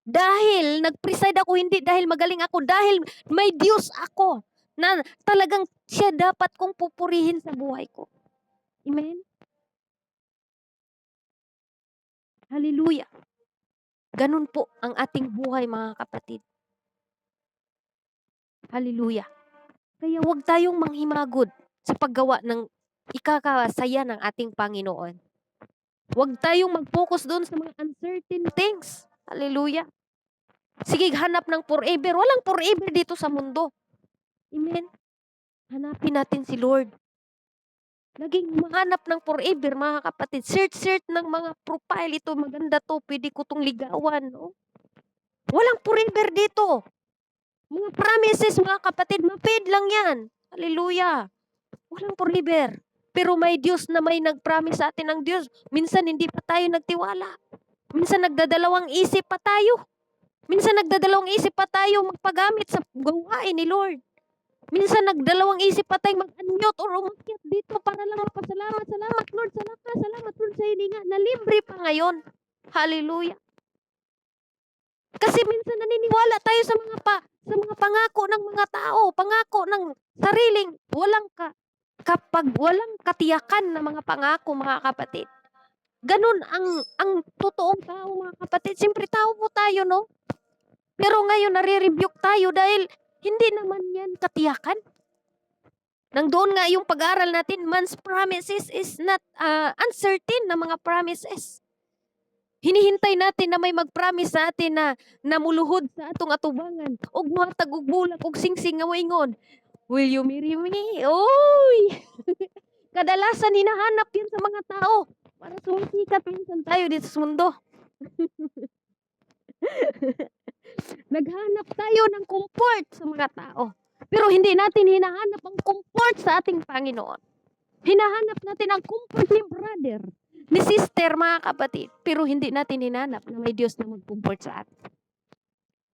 Dahil nag-preside ako, hindi dahil magaling ako, dahil may Diyos ako na talagang siya dapat kong pupurihin sa buhay ko. Amen? Hallelujah. Ganun po ang ating buhay, mga kapatid. Hallelujah. Kaya huwag tayong manghimagod sa paggawa ng ikakasaya ng ating Panginoon. Huwag tayong mag-focus doon sa mga uncertain things. Hallelujah. Sige, hanap ng forever. Walang forever dito sa mundo. Amen? Hanapin natin si Lord. Naging mahanap ng forever, mga kapatid. Search ng mga profile. Ito, maganda to. Pwede ko tong ligawan. No? Walang forever dito. Mga promises, mga kapatid, mapid lang yan. Hallelujah. Walang forever. Pero may Diyos na may nag-promise sa atin ng Diyos. Minsan hindi pa tayo nagtiwala. Minsan nagdadalawang isip pa tayo. Minsan nagdadalawang isip pa tayo magpagamit sa gawain ni Lord. Minsan nagdalawang isip pa tayo mag-unmute or umakyat dito para lang mapasalamat. Salamat Lord sa lakas. Salamat Lord sa hininga na libre pa ngayon. Hallelujah. Kasi minsan naniniwala tayo sa mga pangako ng mga tao, pangako ng sariling kapag walang katiyakan na mga pangako, mga kapatid. Ganun ang totoong tao, mga kapatid. Siyempre tao po tayo, no? Pero ngayon nare-rebuke tayo dahil hindi naman yan katiyakan. Nang doon nga yung pag-aaral natin, man's promises is not uncertain na mga promises. Hinihintay natin na may mag-promise sa atin na namuluhod sa atong atubangan. Og muhatag og bulag og singsing nga moingon, will you marry me? Oy! Kadalasan hinahanap yan sa mga tao para sumisikat minsan tayo dito sa mundo. Naghanap tayo ng comfort sa mga tao. Pero hindi natin hinahanap ang comfort sa ating Panginoon. Hinahanap natin ang comfort ni brother, ni sister, mga kapatid. Pero hindi natin hinahanap na may Diyos na mag-comfort sa atin.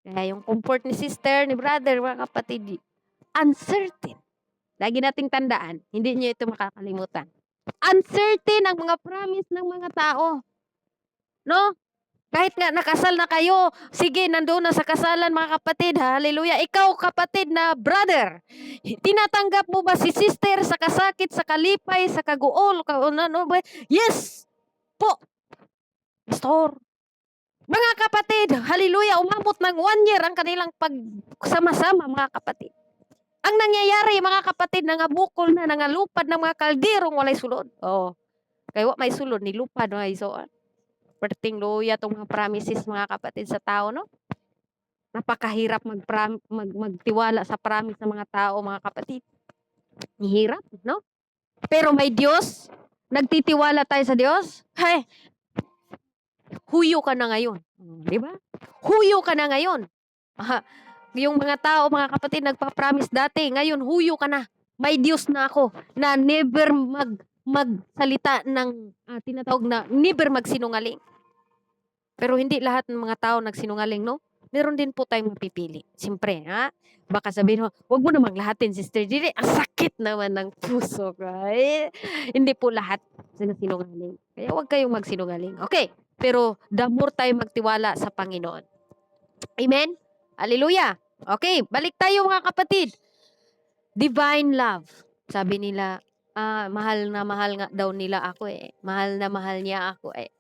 Kaya yung comfort ni sister, ni brother, mga kapatid, uncertain. Lagi nating tandaan, hindi niyo ito makakalimutan. Uncertain ang mga promise ng mga tao. No? Kahit nga nakasal na kayo, sige, nandoon na sa kasalan, mga kapatid, hallelujah. Ikaw, kapatid na brother, tinatanggap mo ba si sister sa kasakit, sa kalipay, sa kaguol? Yes po. Pastor, mga kapatid, hallelujah, umabot ng 1 year ang kanilang pagsama-sama, mga kapatid. Ang nangyayari, mga kapatid, nangabukol na, nangalupad ng mga kalderong walay sulod. Kaya may sulod, nilupad, mga isoan. Perting luya itong mga promises, mga kapatid, sa tao, no? Napakahirap magtiwala sa promise ng mga tao, mga kapatid. Hirap, no? Pero may Diyos, nagtitiwala tayo sa Diyos, hey, huyo ka na ngayon. Di ba? Huyo ka na ngayon. Yung mga tao, mga kapatid, nagpa-promise dati, ngayon huyo ka na. May Diyos na ako na never magsalita ng tinatawag na never magsinungaling. Pero hindi lahat ng mga tao nagsinungaling, no? Meron din po tayong mapipili. Siyempre, baka sabihin mo, huwag mo namang lahatin, Sister Gigi. Ang sakit naman ng puso ko. Hindi po lahat sinungaling. Kaya huwag kayong magsinungaling. Okay. Pero the more tayo magtiwala sa Panginoon. Amen? Hallelujah. Okay, balik tayo, mga kapatid. Divine love. Sabi nila, mahal na mahal nga daw nila ako eh. Mahal na mahal niya ako eh.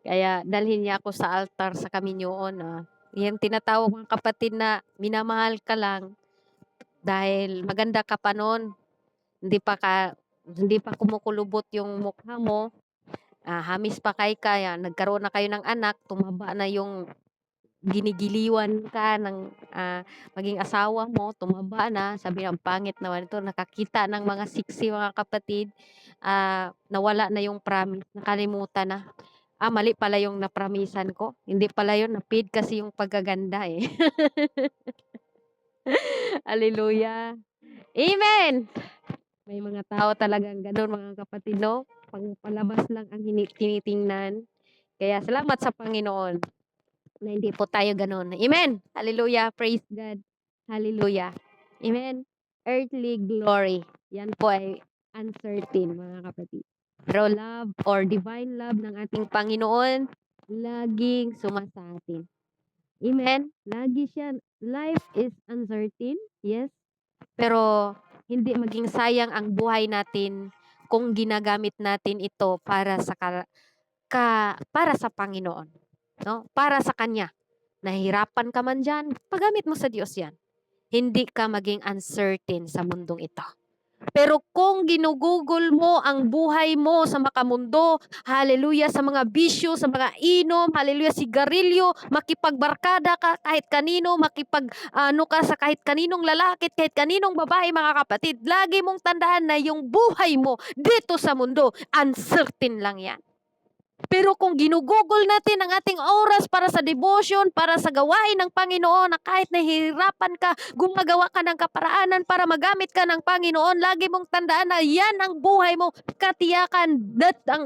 Kaya dalhin niya ako sa altar sa Kaminyoon. Yung tinatawag, mga kapatid, na minamahal ka lang dahil maganda ka pa noon. Hindi pa kumukulubot yung mukha mo. Hamis pa kaya nagkaroon na kayo ng anak, tumaba na yung ginigiliwan ka ng maging asawa mo, tumaba na, sabi ng pangit naman ito, nakakita ng mga siksi, mga kapatid, nawala na yung promise, nakalimutan na. Mali pala yung napramisan ko. Hindi pala yun, napid kasi yung paggaganda eh. Hallelujah. Amen! May mga tao talagang gano'n, mga kapatid, no? Pangpalabas lang ang tinitingnan. Kaya salamat sa Panginoon na hindi po tayo gano'n. Amen! Hallelujah! Praise God! Hallelujah! Amen! Earthly glory. Yan po ay uncertain, mga kapatid. Pero love or divine love ng ating Panginoon, laging sumasa atin. Amen? Lagi siya. Life is uncertain, yes. Pero hindi maging sayang ang buhay natin kung ginagamit natin ito para sa para sa Panginoon, no? Para sa Kanya. Nahihirapan ka man diyan, paggamit mo sa Diyos 'yan. Hindi ka maging uncertain sa mundong ito. Pero kung ginugugol mo ang buhay mo sa makamundo, hallelujah, sa mga bisyo, sa mga inom, hallelujah, sigarilyo, makipagbarkada ka kahit kanino, ka sa kahit kaninong lalaki, kahit kaninong babae, mga kapatid, lagi mong tandaan na yung buhay mo dito sa mundo, uncertain lang yan. Pero kung ginugugol natin ang ating oras para sa devotion, para sa gawain ng Panginoon, na kahit nahihirapan ka, gumagawa ka ng kaparaanan para magamit ka ng Panginoon, lagi mong tandaan na yan ang buhay mo, katiyakan,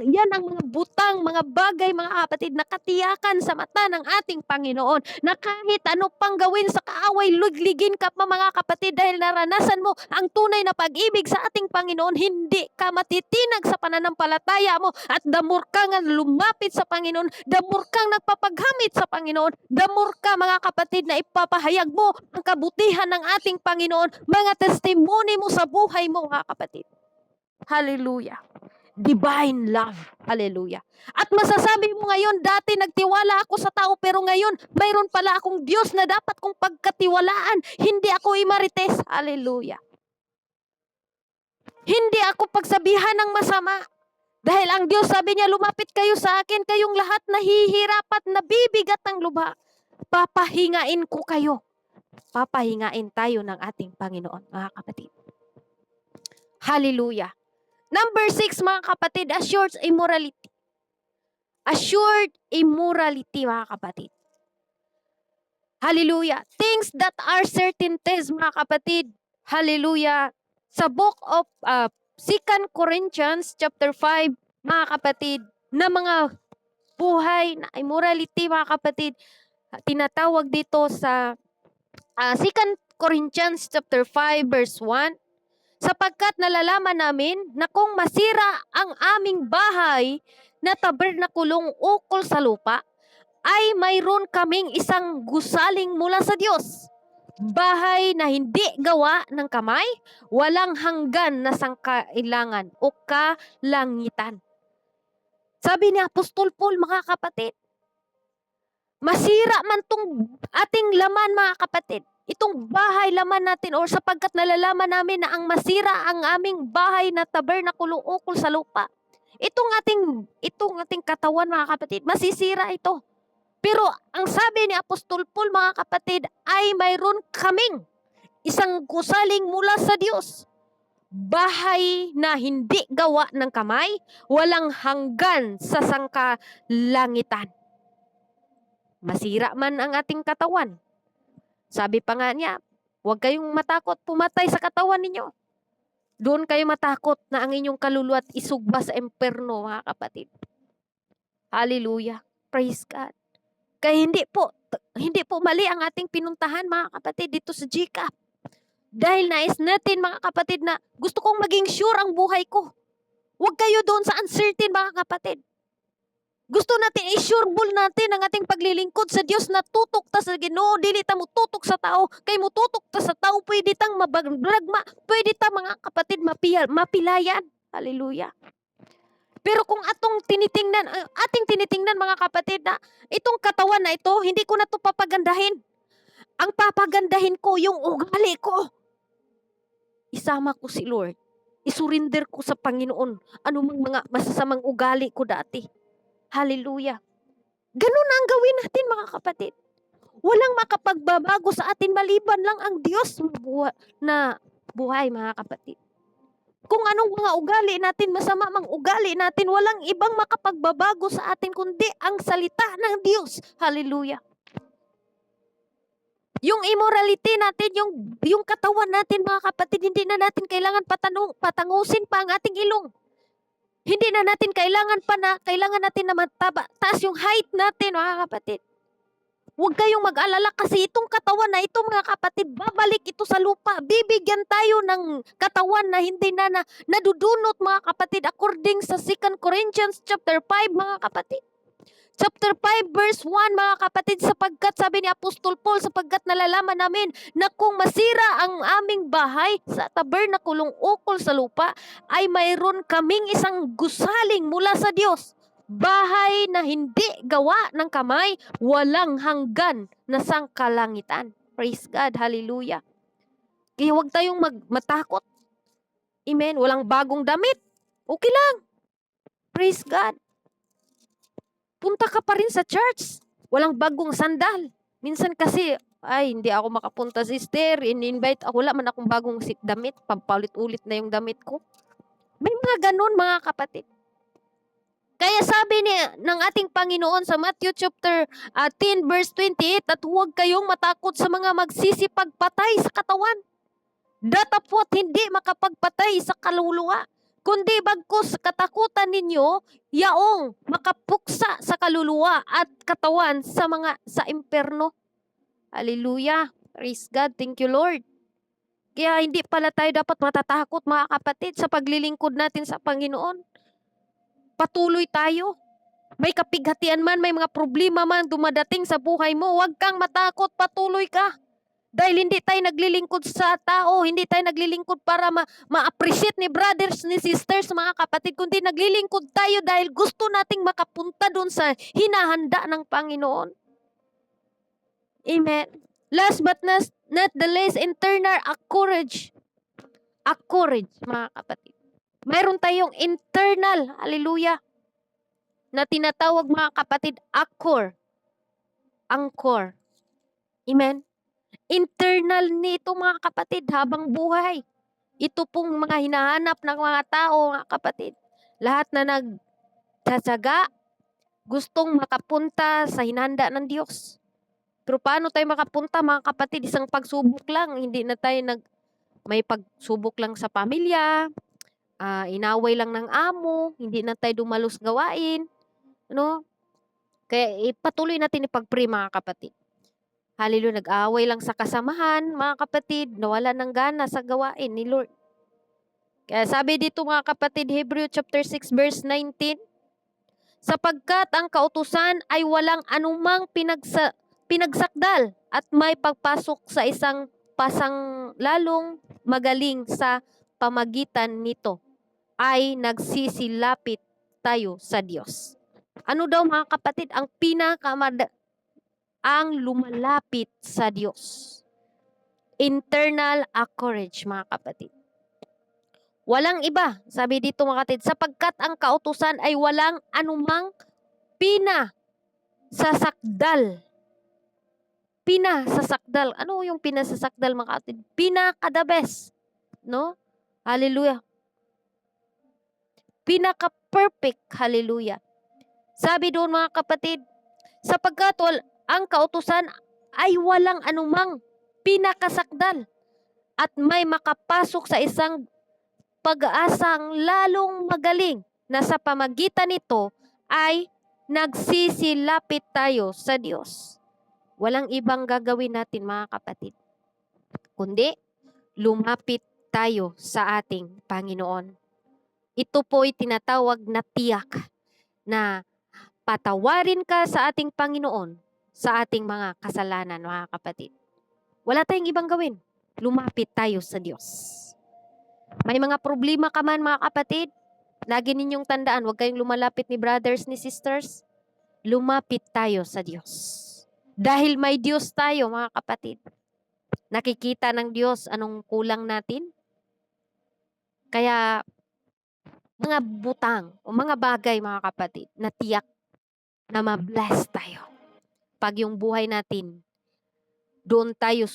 yan ang mga butang, mga bagay, mga kapatid, na katiyakan sa mata ng ating Panginoon, na kahit ano pang gawin sa kaaway, ligligin ka pa, mga kapatid, dahil naranasan mo ang tunay na pag-ibig sa ating Panginoon, hindi ka matitinag sa pananampalataya mo, at damor ka nga lumapit sa Panginoon, damor kang nagpapaghamit sa Panginoon, damor ka, mga kapatid, na ipapahayag mo ang kabutihan ng ating Panginoon, mga testimony mo sa buhay mo, mga kapatid. Hallelujah. Divine love. Hallelujah. At masasabi mo ngayon, dati nagtiwala ako sa tao, pero ngayon, mayroon pala akong Diyos na dapat kong pagkatiwalaan. Hindi ako imarites. Hallelujah. Hindi ako pagsabihan ng masama. Dahil ang Diyos, sabi niya, lumapit kayo sa akin, kayong lahat nahihirap at nabibigat ng lubha. Papahingain ko kayo. Papahingain tayo ng ating Panginoon, mga kapatid. Hallelujah. Number 6, mga kapatid, assured immorality. Assured immorality, mga kapatid. Hallelujah. Things that are certainties, mga kapatid. Hallelujah. Sa book of 2 Corinthians chapter 5, mga kapatid, na mga buhay na immorality, mga kapatid, tinatawag dito sa 2 Corinthians chapter 5 verse 1, sapagkat nalalaman namin na kung masira ang aming bahay na tabernakulong ukol sa lupa, ay mayroon kaming isang gusaling mula sa Diyos. Bahay na hindi gawa ng kamay, walang hanggan na sangkailangan o kalangitan. Sabi ni Apostol Paul, mga kapatid, Masira man tong ating laman, mga kapatid. Itong bahay laman natin, or sapagkat nalalaman namin na ang masira ang aming bahay na tabernakulo ukol sa lupa. Itong ating katawan, mga kapatid, masisira ito. Pero ang sabi ni Apostol Paul, mga kapatid, ay mayroon kaming isang gusaling mula sa Diyos. Bahay na hindi gawa ng kamay, walang hanggan sa sangkalangitan. Masira man ang ating katawan. Sabi pa nga niya, huwag kayong matakot pumatay sa katawan ninyo. Doon kayo matakot na ang inyong kaluluwa at isugba sa emperno, mga kapatid. Hallelujah. Praise God. Kaya hindi po mali ang ating pinuntahan, mga kapatid, dito sa GCAP. Dahil nais natin, mga kapatid, na gusto kong maging sure ang buhay ko. Huwag kayo doon sa uncertain, mga kapatid. Gusto natin i-sureball natin ang ating paglilingkod sa Diyos na tutok ta sa Ginoo, dili ta mo tutok sa tao. Kay mo tutok ta sa tao, pwede tang mabagragma, pwede ta, mga kapatid, mapilayan. Hallelujah. Pero kung ating tinitingnan, mga kapatid, na itong katawan na ito, hindi ko na to papagandahin. Ang papagandahin ko yung ugali ko. Isama ko si Lord. Isurrender ko sa Panginoon anumang mga masasamang ugali ko dati. Hallelujah. Ganun ang gawin natin, mga kapatid. Walang makapagbabago sa atin maliban lang ang Diyos na buhay, mga kapatid. Kung anong mga ugali natin, masama mang ugali natin, walang ibang makapagbabago sa atin kundi ang salita ng Diyos. Hallelujah. Yung immorality natin, yung katawan natin, mga kapatid, hindi na natin kailangan patangusin pa ang ating ilong. Hindi na natin kailangan natin na taas yung height natin, mga kapatid. Huwag kayong mag-alala kasi itong katawan na ito, mga kapatid, babalik ito sa lupa. Bibigyan tayo ng katawan na hindi na nadudunot, mga kapatid, according sa 2 Corinthians chapter 5, mga kapatid. Chapter 5 verse 1, mga kapatid, sapagkat sabi ni Apostol Paul, sapagkat nalalaman namin na kung masira ang aming bahay sa tabernakulong ukol sa lupa, ay mayroon kaming isang gusaling mula sa Diyos. Bahay na hindi gawa ng kamay, walang hanggan na sangkalangitan. Praise God, hallelujah. Kaya huwag tayong matakot. Amen, walang bagong damit. Okay lang. Praise God. Punta ka pa rin sa church. Walang bagong sandal. Minsan kasi, hindi ako makapunta, sister. In-invite ako, wala man akong bagong damit. Pampalit-ulit na yung damit ko. May mga ganun, mga kapatid. Kaya sabi ng ating Panginoon sa Matthew chapter 10 verse 28, at huwag kayong matakot sa mga magsisipagpatay sa katawan. Datapwat hindi makapagpatay sa kaluluwa, kundi bagkus katakutan ninyo yaong makapuksa sa kaluluwa at katawan sa imperno. Hallelujah. Praise God. Thank you, Lord. Kaya hindi pala tayo dapat matatakot, mga kapatid, sa paglilingkod natin sa Panginoon. Patuloy tayo. May kapighatian man, may mga problema man dumadating sa buhay mo, huwag kang matakot, patuloy ka. Dahil hindi tayo naglilingkod sa tao, hindi tayo naglilingkod para ma-appreciate ni brothers, ni sisters, mga kapatid, kundi naglilingkod tayo dahil gusto nating makapunta doon sa hinahanda ng Panginoon. Amen. Last but not the least, internal courage. Courage, mga kapatid. Mayroon tayong internal, hallelujah, na tinatawag, mga kapatid, anchor. Amen. Internal nito, mga kapatid, habang buhay. Ito pong mga hinahanap ng mga tao, mga kapatid. Lahat na nagtsatsaga, gustong makapunta sa hinanda ng Diyos. Pero paano tayo makapunta, mga kapatid? Isang pagsubok lang. Hindi na tayo may pagsubok lang sa pamilya, inaway lang ng amo, hindi na tayo dumalos gawain. Kaya ipatuloy natin ipag-pray, mga kapatid. Hallelujah, nag-aaway lang sa kasamahan, mga kapatid, nawala ng gana sa gawain ni Lord. Kaya sabi dito, mga kapatid, Hebrew chapter 6 verse 19, sapagkat ang kautusan ay walang anumang pinagsakdal at may pagpasok sa isang pasang lalong magaling sa pamagitan nito ay nagsisilapit tayo sa Diyos. Ano daw, mga kapatid, ang ang lumalapit sa Diyos. Internal anchorage, mga kapatid. Walang iba, sabi dito mga kapatid, sapagkat ang kautusan ay walang anumang pinasasakdal. Pinasasakdal. Ano yung pinasasakdal, mga kapatid? Pinaka-the best. No? Hallelujah. Pinaka-perfect. Hallelujah. Sabi doon mga kapatid, sapagkat ang kautusan ay walang anumang pinakasakdal at may makapasok sa isang pag-aasang lalong magaling na sa pamagitan nito ay nagsisilapit tayo sa Diyos. Walang ibang gagawin natin mga kapatid, kundi lumapit tayo sa ating Panginoon. Ito po'y tinatawag na tiyak na patawarin ka sa ating Panginoon sa ating mga kasalanan, mga kapatid. Wala tayong ibang gawin. Lumapit tayo sa Diyos. May mga problema ka man, mga kapatid, lagi ninyong tandaan, huwag kayong lumalapit ni brothers, ni sisters. Lumapit tayo sa Diyos. Dahil may Diyos tayo, mga kapatid. Nakikita ng Diyos anong kulang natin. Kaya, mga butang o mga bagay, mga kapatid, na tiyak na ma-bless tayo. Pag yung buhay natin, doon tayo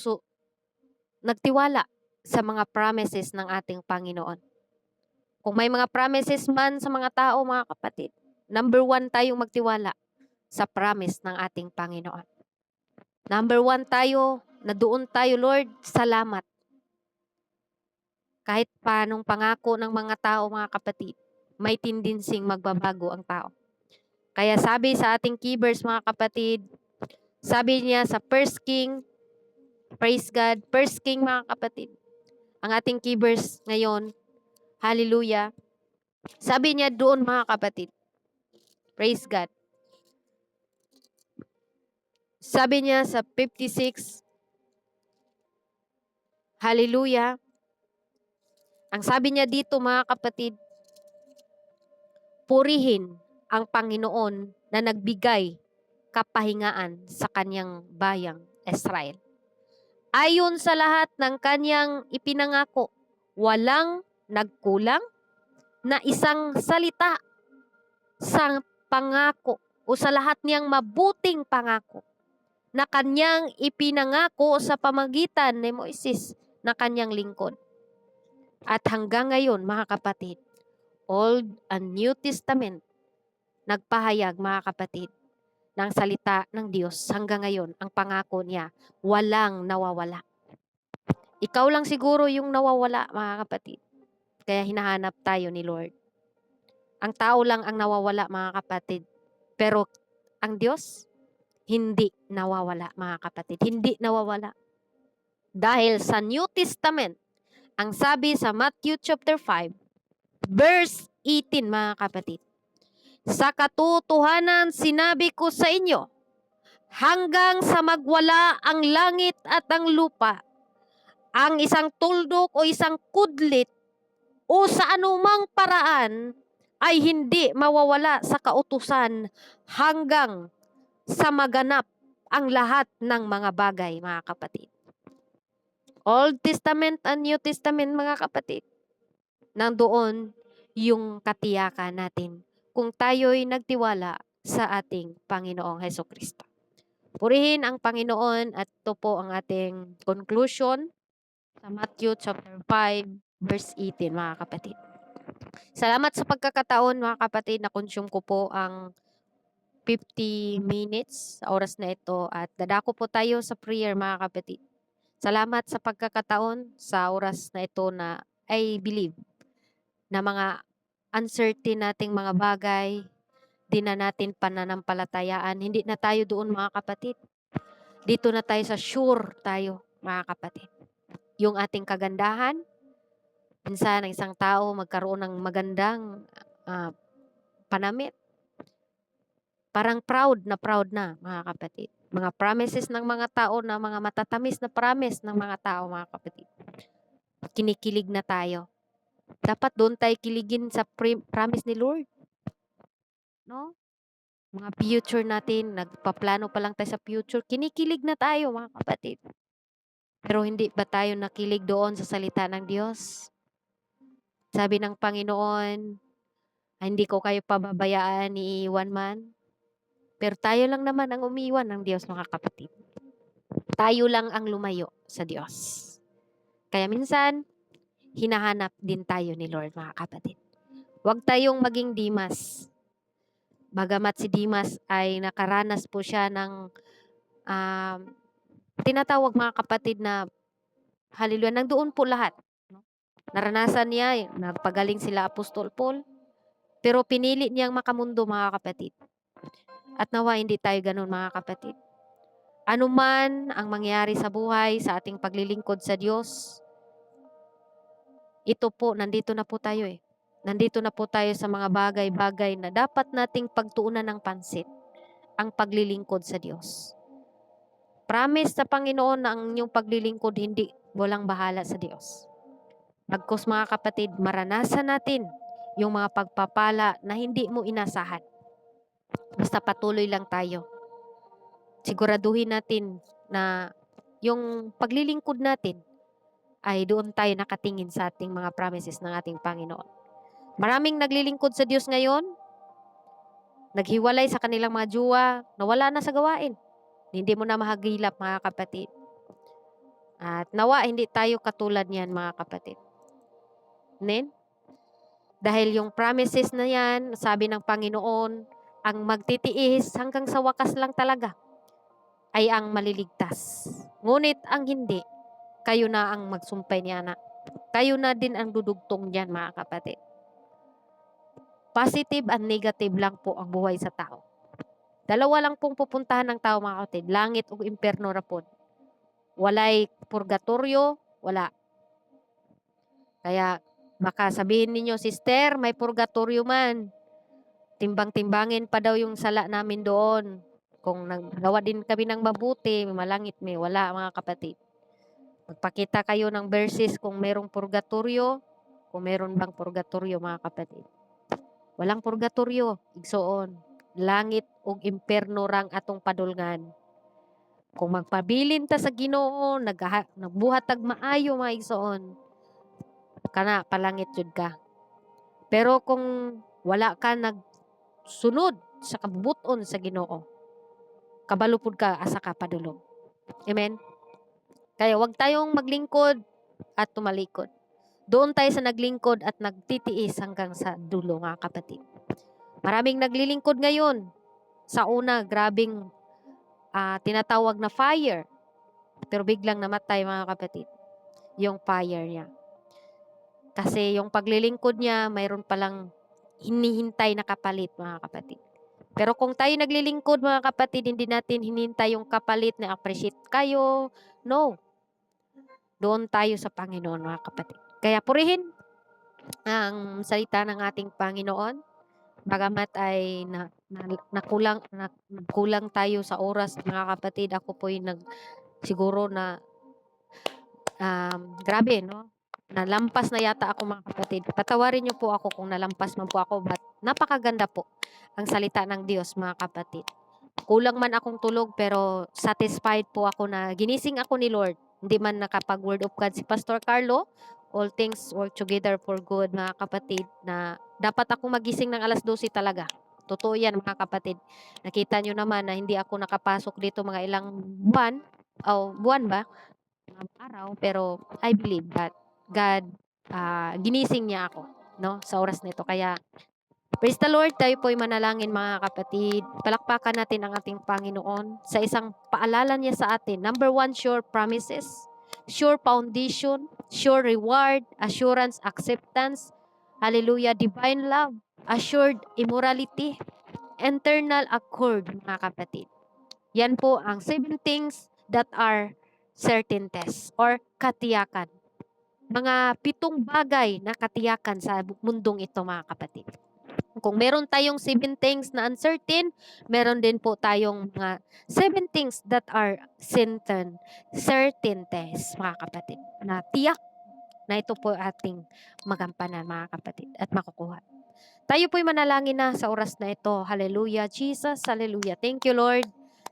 nagtiwala sa mga promises ng ating Panginoon. Kung may mga promises man sa mga tao, mga kapatid, number 1 tayong magtiwala sa promise ng ating Panginoon. Number 1 tayo, na doon tayo, Lord, salamat. Kahit paanong pangako ng mga tao, mga kapatid, may tendencing magbabago ang tao. Kaya sabi sa ating key verse, mga kapatid, sabi niya sa 1 King, praise God, 1 King, mga kapatid, ang ating key verse ngayon, hallelujah, sabi niya doon, mga kapatid, praise God, sabi niya sa 56, hallelujah, ang sabi niya dito, mga kapatid, purihin ang Panginoon na nagbigay kapahingaan sa kanyang bayang Israel. Ayon sa lahat ng kanyang ipinangako, walang nagkulang na isang salita sa pangako o sa lahat niyang mabuting pangako na kanyang ipinangako sa pamagitan ni Moises na kanyang lingkod. At hanggang ngayon, mga kapatid, Old and New Testament, nagpahayag, mga kapatid, ng salita ng Diyos hanggang ngayon, ang pangako niya, walang nawawala. Ikaw lang siguro yung nawawala, mga kapatid. Kaya hinahanap tayo ni Lord. Ang tao lang ang nawawala, mga kapatid. Pero ang Diyos, hindi nawawala, mga kapatid. Hindi nawawala. Dahil sa New Testament, ang sabi sa Matthew chapter 5, verse 18, mga kapatid, sa katotohanan sinabi ko sa inyo, hanggang sa magwala ang langit at ang lupa, ang isang tuldok o isang kudlit o sa anumang paraan ay hindi mawawala sa kautusan hanggang sa maganap ang lahat ng mga bagay, mga kapatid. Old Testament and New Testament, mga kapatid. Nandoon yung katiyakan natin kung tayo'y nagtiwala sa ating Panginoong Hesukristo. Purihin ang Panginoon at ito po ang ating conclusion sa Matthew chapter 5 verse 18, mga kapatid. Salamat sa pagkakataon, mga kapatid, na consume ko po ang 50 minutes sa oras na ito at dadako po tayo sa prayer, mga kapatid. Salamat sa pagkakataon sa oras na ito na I believe na mga uncertain nating mga bagay, di na natin pananampalatayaan. Hindi na tayo doon, mga kapatid. Dito na tayo sa sure tayo, mga kapatid. Yung ating kagandahan, minsan ang isang tao magkaroon ng magandang panamit. Parang proud na, mga kapatid. Mga promises ng mga tao, na mga matatamis na promise ng mga tao, mga kapatid. Kinikilig na tayo. Dapat doon tayo kiligin sa promise ni Lord. No? mga future natin, nagpaplano pa lang tayo sa future, kinikilig na tayo mga kapatid. Pero hindi ba tayo nakilig doon sa salita ng Diyos? Sabi ng Panginoon, hindi ko kayo pababayaan, iiwan man. Pero tayo lang naman ang umiwan ng Diyos mga kapatid. Tayo lang ang lumayo sa Diyos. Kaya minsan, hinahanap din tayo ni Lord mga kapatid. Huwag tayong maging Dimas. Bagamat si Dimas ay nakaranas po siya ng tinatawag mga kapatid na hallelujah, nandoon po lahat. Naranasan niya, nagpagaling sila Apostol Paul, pero pinili niyang makamundo mga kapatid. At nawa hindi tayo ganun mga kapatid. Ano man ang mangyari sa buhay, sa ating paglilingkod sa Diyos, ito po, nandito na po tayo eh. Nandito na po tayo sa mga bagay-bagay na dapat nating pagtuunan ng pansit, ang paglilingkod sa Diyos. Promise sa Panginoon na ang inyong paglilingkod hindi walang bahala sa Diyos. Bagkus mga kapatid, maranasan natin yung mga pagpapala na hindi mo inasahan. Basta patuloy lang tayo. Siguraduhin natin na yung paglilingkod natin ay doon tayo nakatingin sa ating mga promises ng ating Panginoon. Maraming naglilingkod sa Diyos ngayon, naghiwalay sa kanilang mga jowa, nawala na sa gawain. Hindi mo na mahagilap mga kapatid. At nawa hindi tayo katulad niyan mga kapatid. Amen? Dahil yung promises na yan, sabi ng Panginoon, ang magtitiis hanggang sa wakas lang talaga ay ang maliligtas. Ngunit ang hindi, kayo na ang magsumpay niya na. Kayo na din ang dudugtong niyan mga kapatid. Positive and negative lang po ang buhay sa tao. Dalawa lang pong pupuntahan ng tao mga kapatid, langit o impyerno ra po. Walay purgatorio, wala. Kaya baka sabihin ninyo, sister, may purgatorio man. Timbang-timbangin pa daw yung sala namin doon. Kung naggawa din kami ng mabuti, malangit may wala mga kapatid. Magpakita kayo ng verses kung merong purgatorio, kung meron bang purgatorio mga kapatid. Walang purgatorio, igsoon. Langit ug impyerno rang atong padulngan. Kung magpabilin ta sa Ginoo, nagbuhat tag maayo mga igsoon, kana palangit jud ka. Pero kung wala ka nagsunod sa kabubuton sa Ginoo, kabalo pud ka asa ka padulong. Amen. Kaya wag tayong maglingkod at tumalikod. Doon tayo sa naglingkod at nagtitiis hanggang sa dulo mga kapatid. Maraming naglilingkod ngayon. Sa una, grabing tinatawag na fire. Pero biglang namatay mga kapatid. Yung fire niya. Kasi yung paglilingkod niya, mayroon palang hinihintay na kapalit mga kapatid. Pero kung tayo naglilingkod mga kapatid, hindi natin hinintay yung kapalit na appreciate kayo. No. Doon tayo sa Panginoon mga kapatid. Kaya purihin ang salita ng ating Panginoon. Bagamat ay nagkulang tayo sa oras mga kapatid. Ako po'y siguro na grabe no. Nalampas na yata ako mga kapatid. Patawarin niyo po ako kung nalampas man po ako. But napakaganda po ang salita ng Diyos mga kapatid. Kulang man akong tulog pero satisfied po ako na ginising ako ni Lord. Hindi man nakapag-word of God si Pastor Carlo. All things work together for good mga kapatid, na dapat ako magising ng alas 12 talaga. Totoo yan mga kapatid. Nakita nyo naman na hindi ako nakapasok dito mga ilang buwan. Buwan ba? Araw. Pero I believe that God, ginising niya ako no, sa oras nito. Kaya praise the Lord, tayo po'y manalangin mga kapatid. Palakpakan natin ang ating Panginoon sa isang paalala niya sa atin. Number 1, sure promises, sure foundation, sure reward, assurance, acceptance, hallelujah, divine love, assured immorality, eternal accord mga kapatid. Yan po ang 7 things that are certain tests or katiyakan. Mga 7 bagay na katiyakan sa mundong ito mga kapatid. Kung meron tayong 7 things na uncertain, meron din po tayong mga 7 things that are certain things, mga kapatid, na tiyak na ito po ating magampanan mga kapatid at makukuha. Tayo po'y manalangin na sa oras na ito. Hallelujah, Jesus. Hallelujah. Thank you, Lord.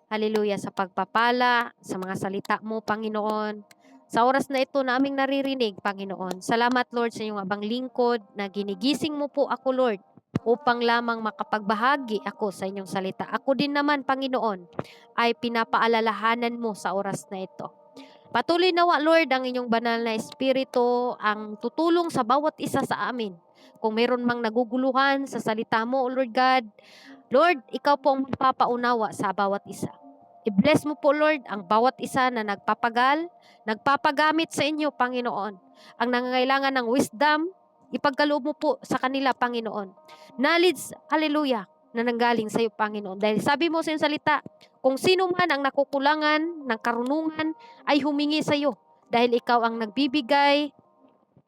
Hallelujah, sa pagpapala, sa mga salita mo, Panginoon. Sa oras na ito na aming naririnig, Panginoon. Salamat, Lord, sa iyong abang lingkod na ginigising mo po ako, Lord, upang lamang makapagbahagi ako sa inyong salita. Ako din naman, Panginoon, ay pinapaalalahanan mo sa oras na ito. Patuloy nawa, Lord, ang inyong banal na espiritu ang tutulong sa bawat isa sa amin. Kung meron mang naguguluhan sa salita mo, O Lord God, Lord, ikaw po ang magpapaunawa sa bawat isa. I-bless mo po, Lord, ang bawat isa na nagpapagamit sa inyo, Panginoon. Ang nangangailangan ng wisdom, ipagkaloob mo po sa kanila, Panginoon. Knowledge, hallelujah, na nanggaling sa iyo, Panginoon. Dahil sabi mo sa iyong salita, kung sino man ang nakukulangan ng karunungan ay humingi sa iyo. Dahil ikaw ang nagbibigay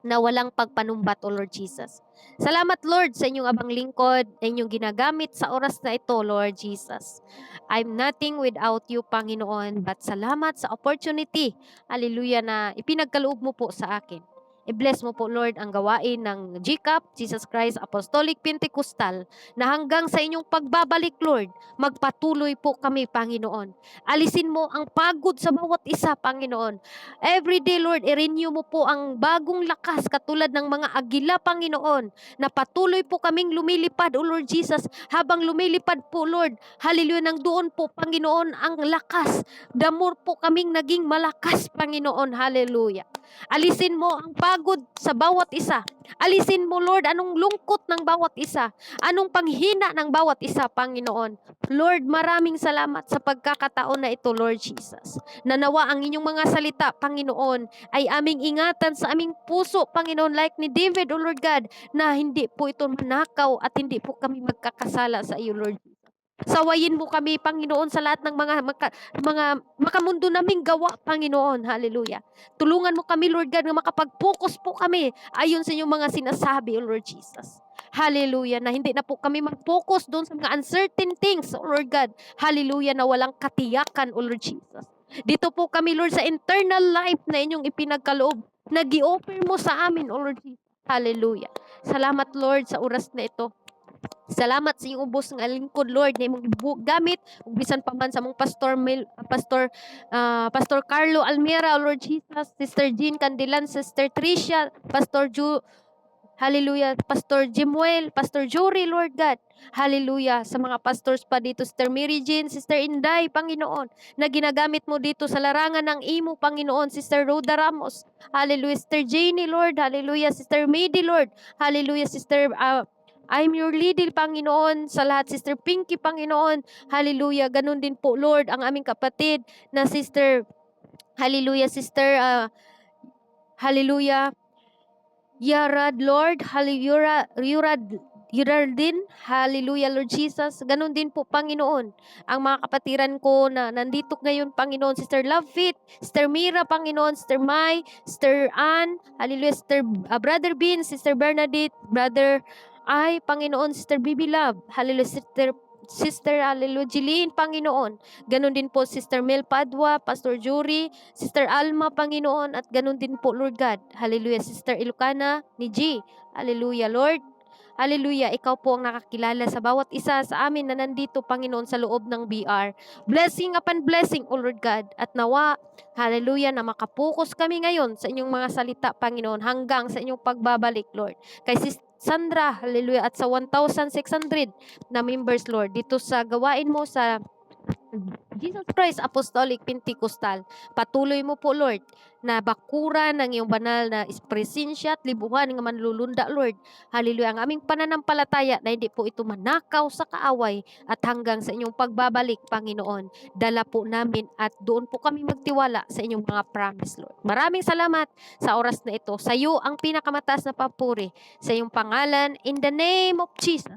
na walang pagpanumbat, O Lord Jesus. Salamat, Lord, sa inyong abang lingkod na inyong ginagamit sa oras na ito, Lord Jesus. I'm nothing without you, Panginoon, but salamat sa opportunity, hallelujah, na ipinagkaloob mo po sa akin. I-bless mo po, Lord, ang gawain ng GCAP, Jesus Christ Apostolic Pentecostal, na hanggang sa inyong pagbabalik, Lord, magpatuloy po kami, Panginoon. Alisin mo ang pagod sa bawat isa, Panginoon. Every day, Lord, i-renew mo po ang bagong lakas katulad ng mga agila, Panginoon, na patuloy po kaming lumilipad, O Lord Jesus. Habang lumilipad po, Lord, hallelujah, nang doon po, Panginoon, ang lakas. The more po kaming naging malakas, Panginoon, hallelujah. Alisin mo ang pagod sa bawat isa. Alisin mo, Lord, anong lungkot ng bawat isa. Anong panghina ng bawat isa, Panginoon. Lord, maraming salamat sa pagkakataon na ito, Lord Jesus. Nanawa ang inyong mga salita, Panginoon, ay aming ingatan sa aming puso, Panginoon, like ni David, O Lord God, na hindi po ito manakaw at hindi po kami magkakasala sa iyo, Lord. Sawayin mo kami, Panginoon, sa lahat ng mga makamundo naming gawa, Panginoon. Hallelujah. Tulungan mo kami, Lord God, na makapag-focus po kami ayon sa inyong mga sinasabi, O Lord Jesus. Hallelujah. Na hindi na po kami mag-focus doon sa mga uncertain things, O Lord God. Hallelujah. Na walang katiyakan, O Lord Jesus. Dito po kami, Lord, sa internal life na inyong ipinagkaloob, na gi-offer mo sa amin, O Lord Jesus. Hallelujah. Salamat, Lord, sa oras na ito. Salamat sa iyong ubos ng lingkod, Lord, na imong gamit ug bisan pa man sa mong Pastor Carlo Almera, Lord Jesus, Sister Jean Candilan, Sister Tricia, Pastor hallelujah, Pastor Jimuel, Pastor Jory, Lord God. Hallelujah. Sa mga pastors pa dito, Sister Mary Jean, Sister Inday, Panginoon, na ginagamit mo dito sa larangan ng imo, Panginoon, Sister Rhoda Ramos. Hallelujah. Sister Janie, Lord. Hallelujah. Sister Mady, Lord. Hallelujah. Sister I'm your leading, Panginoon, sa lahat. Sister Pinky, Panginoon. Hallelujah. Ganun din po, Lord, ang aming kapatid na Sister, hallelujah, Sister, hallelujah, Yarad, Lord, hallelujah, Yurardin, hallelujah, Lord Jesus. Ganun din po, Panginoon, ang mga kapatiran ko na nandito ngayon, Panginoon, Sister Lovefit, Sister Mira, Panginoon, Sister Mai, Sister Ann, hallelujah, Sister Brother Bean, Sister Bernadette, Brother Panginoon, Sister Bibi Love, hallelujah, Sister, hallelujah, Jeline, Panginoon. Ganun din po, Sister Mel Padua, Pastor Jury, Sister Alma, Panginoon, at ganun din po, Lord God. Hallelujah, Sister Ilocana, ni G. Hallelujah, Lord. Hallelujah, ikaw po ang nakakilala sa bawat isa sa amin na nandito, Panginoon, sa loob ng BR. Blessing upon blessing, O Lord God. At nawa, hallelujah, na makapokus kami ngayon sa inyong mga salita, Panginoon, hanggang sa inyong pagbabalik, Lord. Kay Sis Sandra, hallelujah, at sa 1,600 na members, Lord, dito sa gawain mo sa Jesus Christ Apostolic Pentecostal. Patuloy mo po, Lord, na bakuran ng iyong banal na presensya at libuhan ng manlulunda, Lord. Hallelujah. Ang aming pananampalataya na hindi po ito manakaw sa kaaway at hanggang sa inyong pagbabalik, Panginoon. Dala po namin at doon po kami magtiwala sa inyong mga promise, Lord. Maraming salamat sa oras na ito. Sa iyo ang pinakamataas na papuri. Sa iyong pangalan, in the name of Jesus.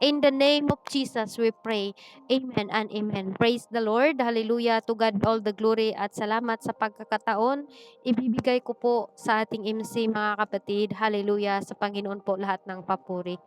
In the name of Jesus, we pray. Amen and amen. Praise the Lord. Hallelujah. To God all the glory at salamat sa pagkakataon. Ibibigay ko po sa ating MC, mga kapatid. Hallelujah. Sa Panginoon po lahat ng papuri.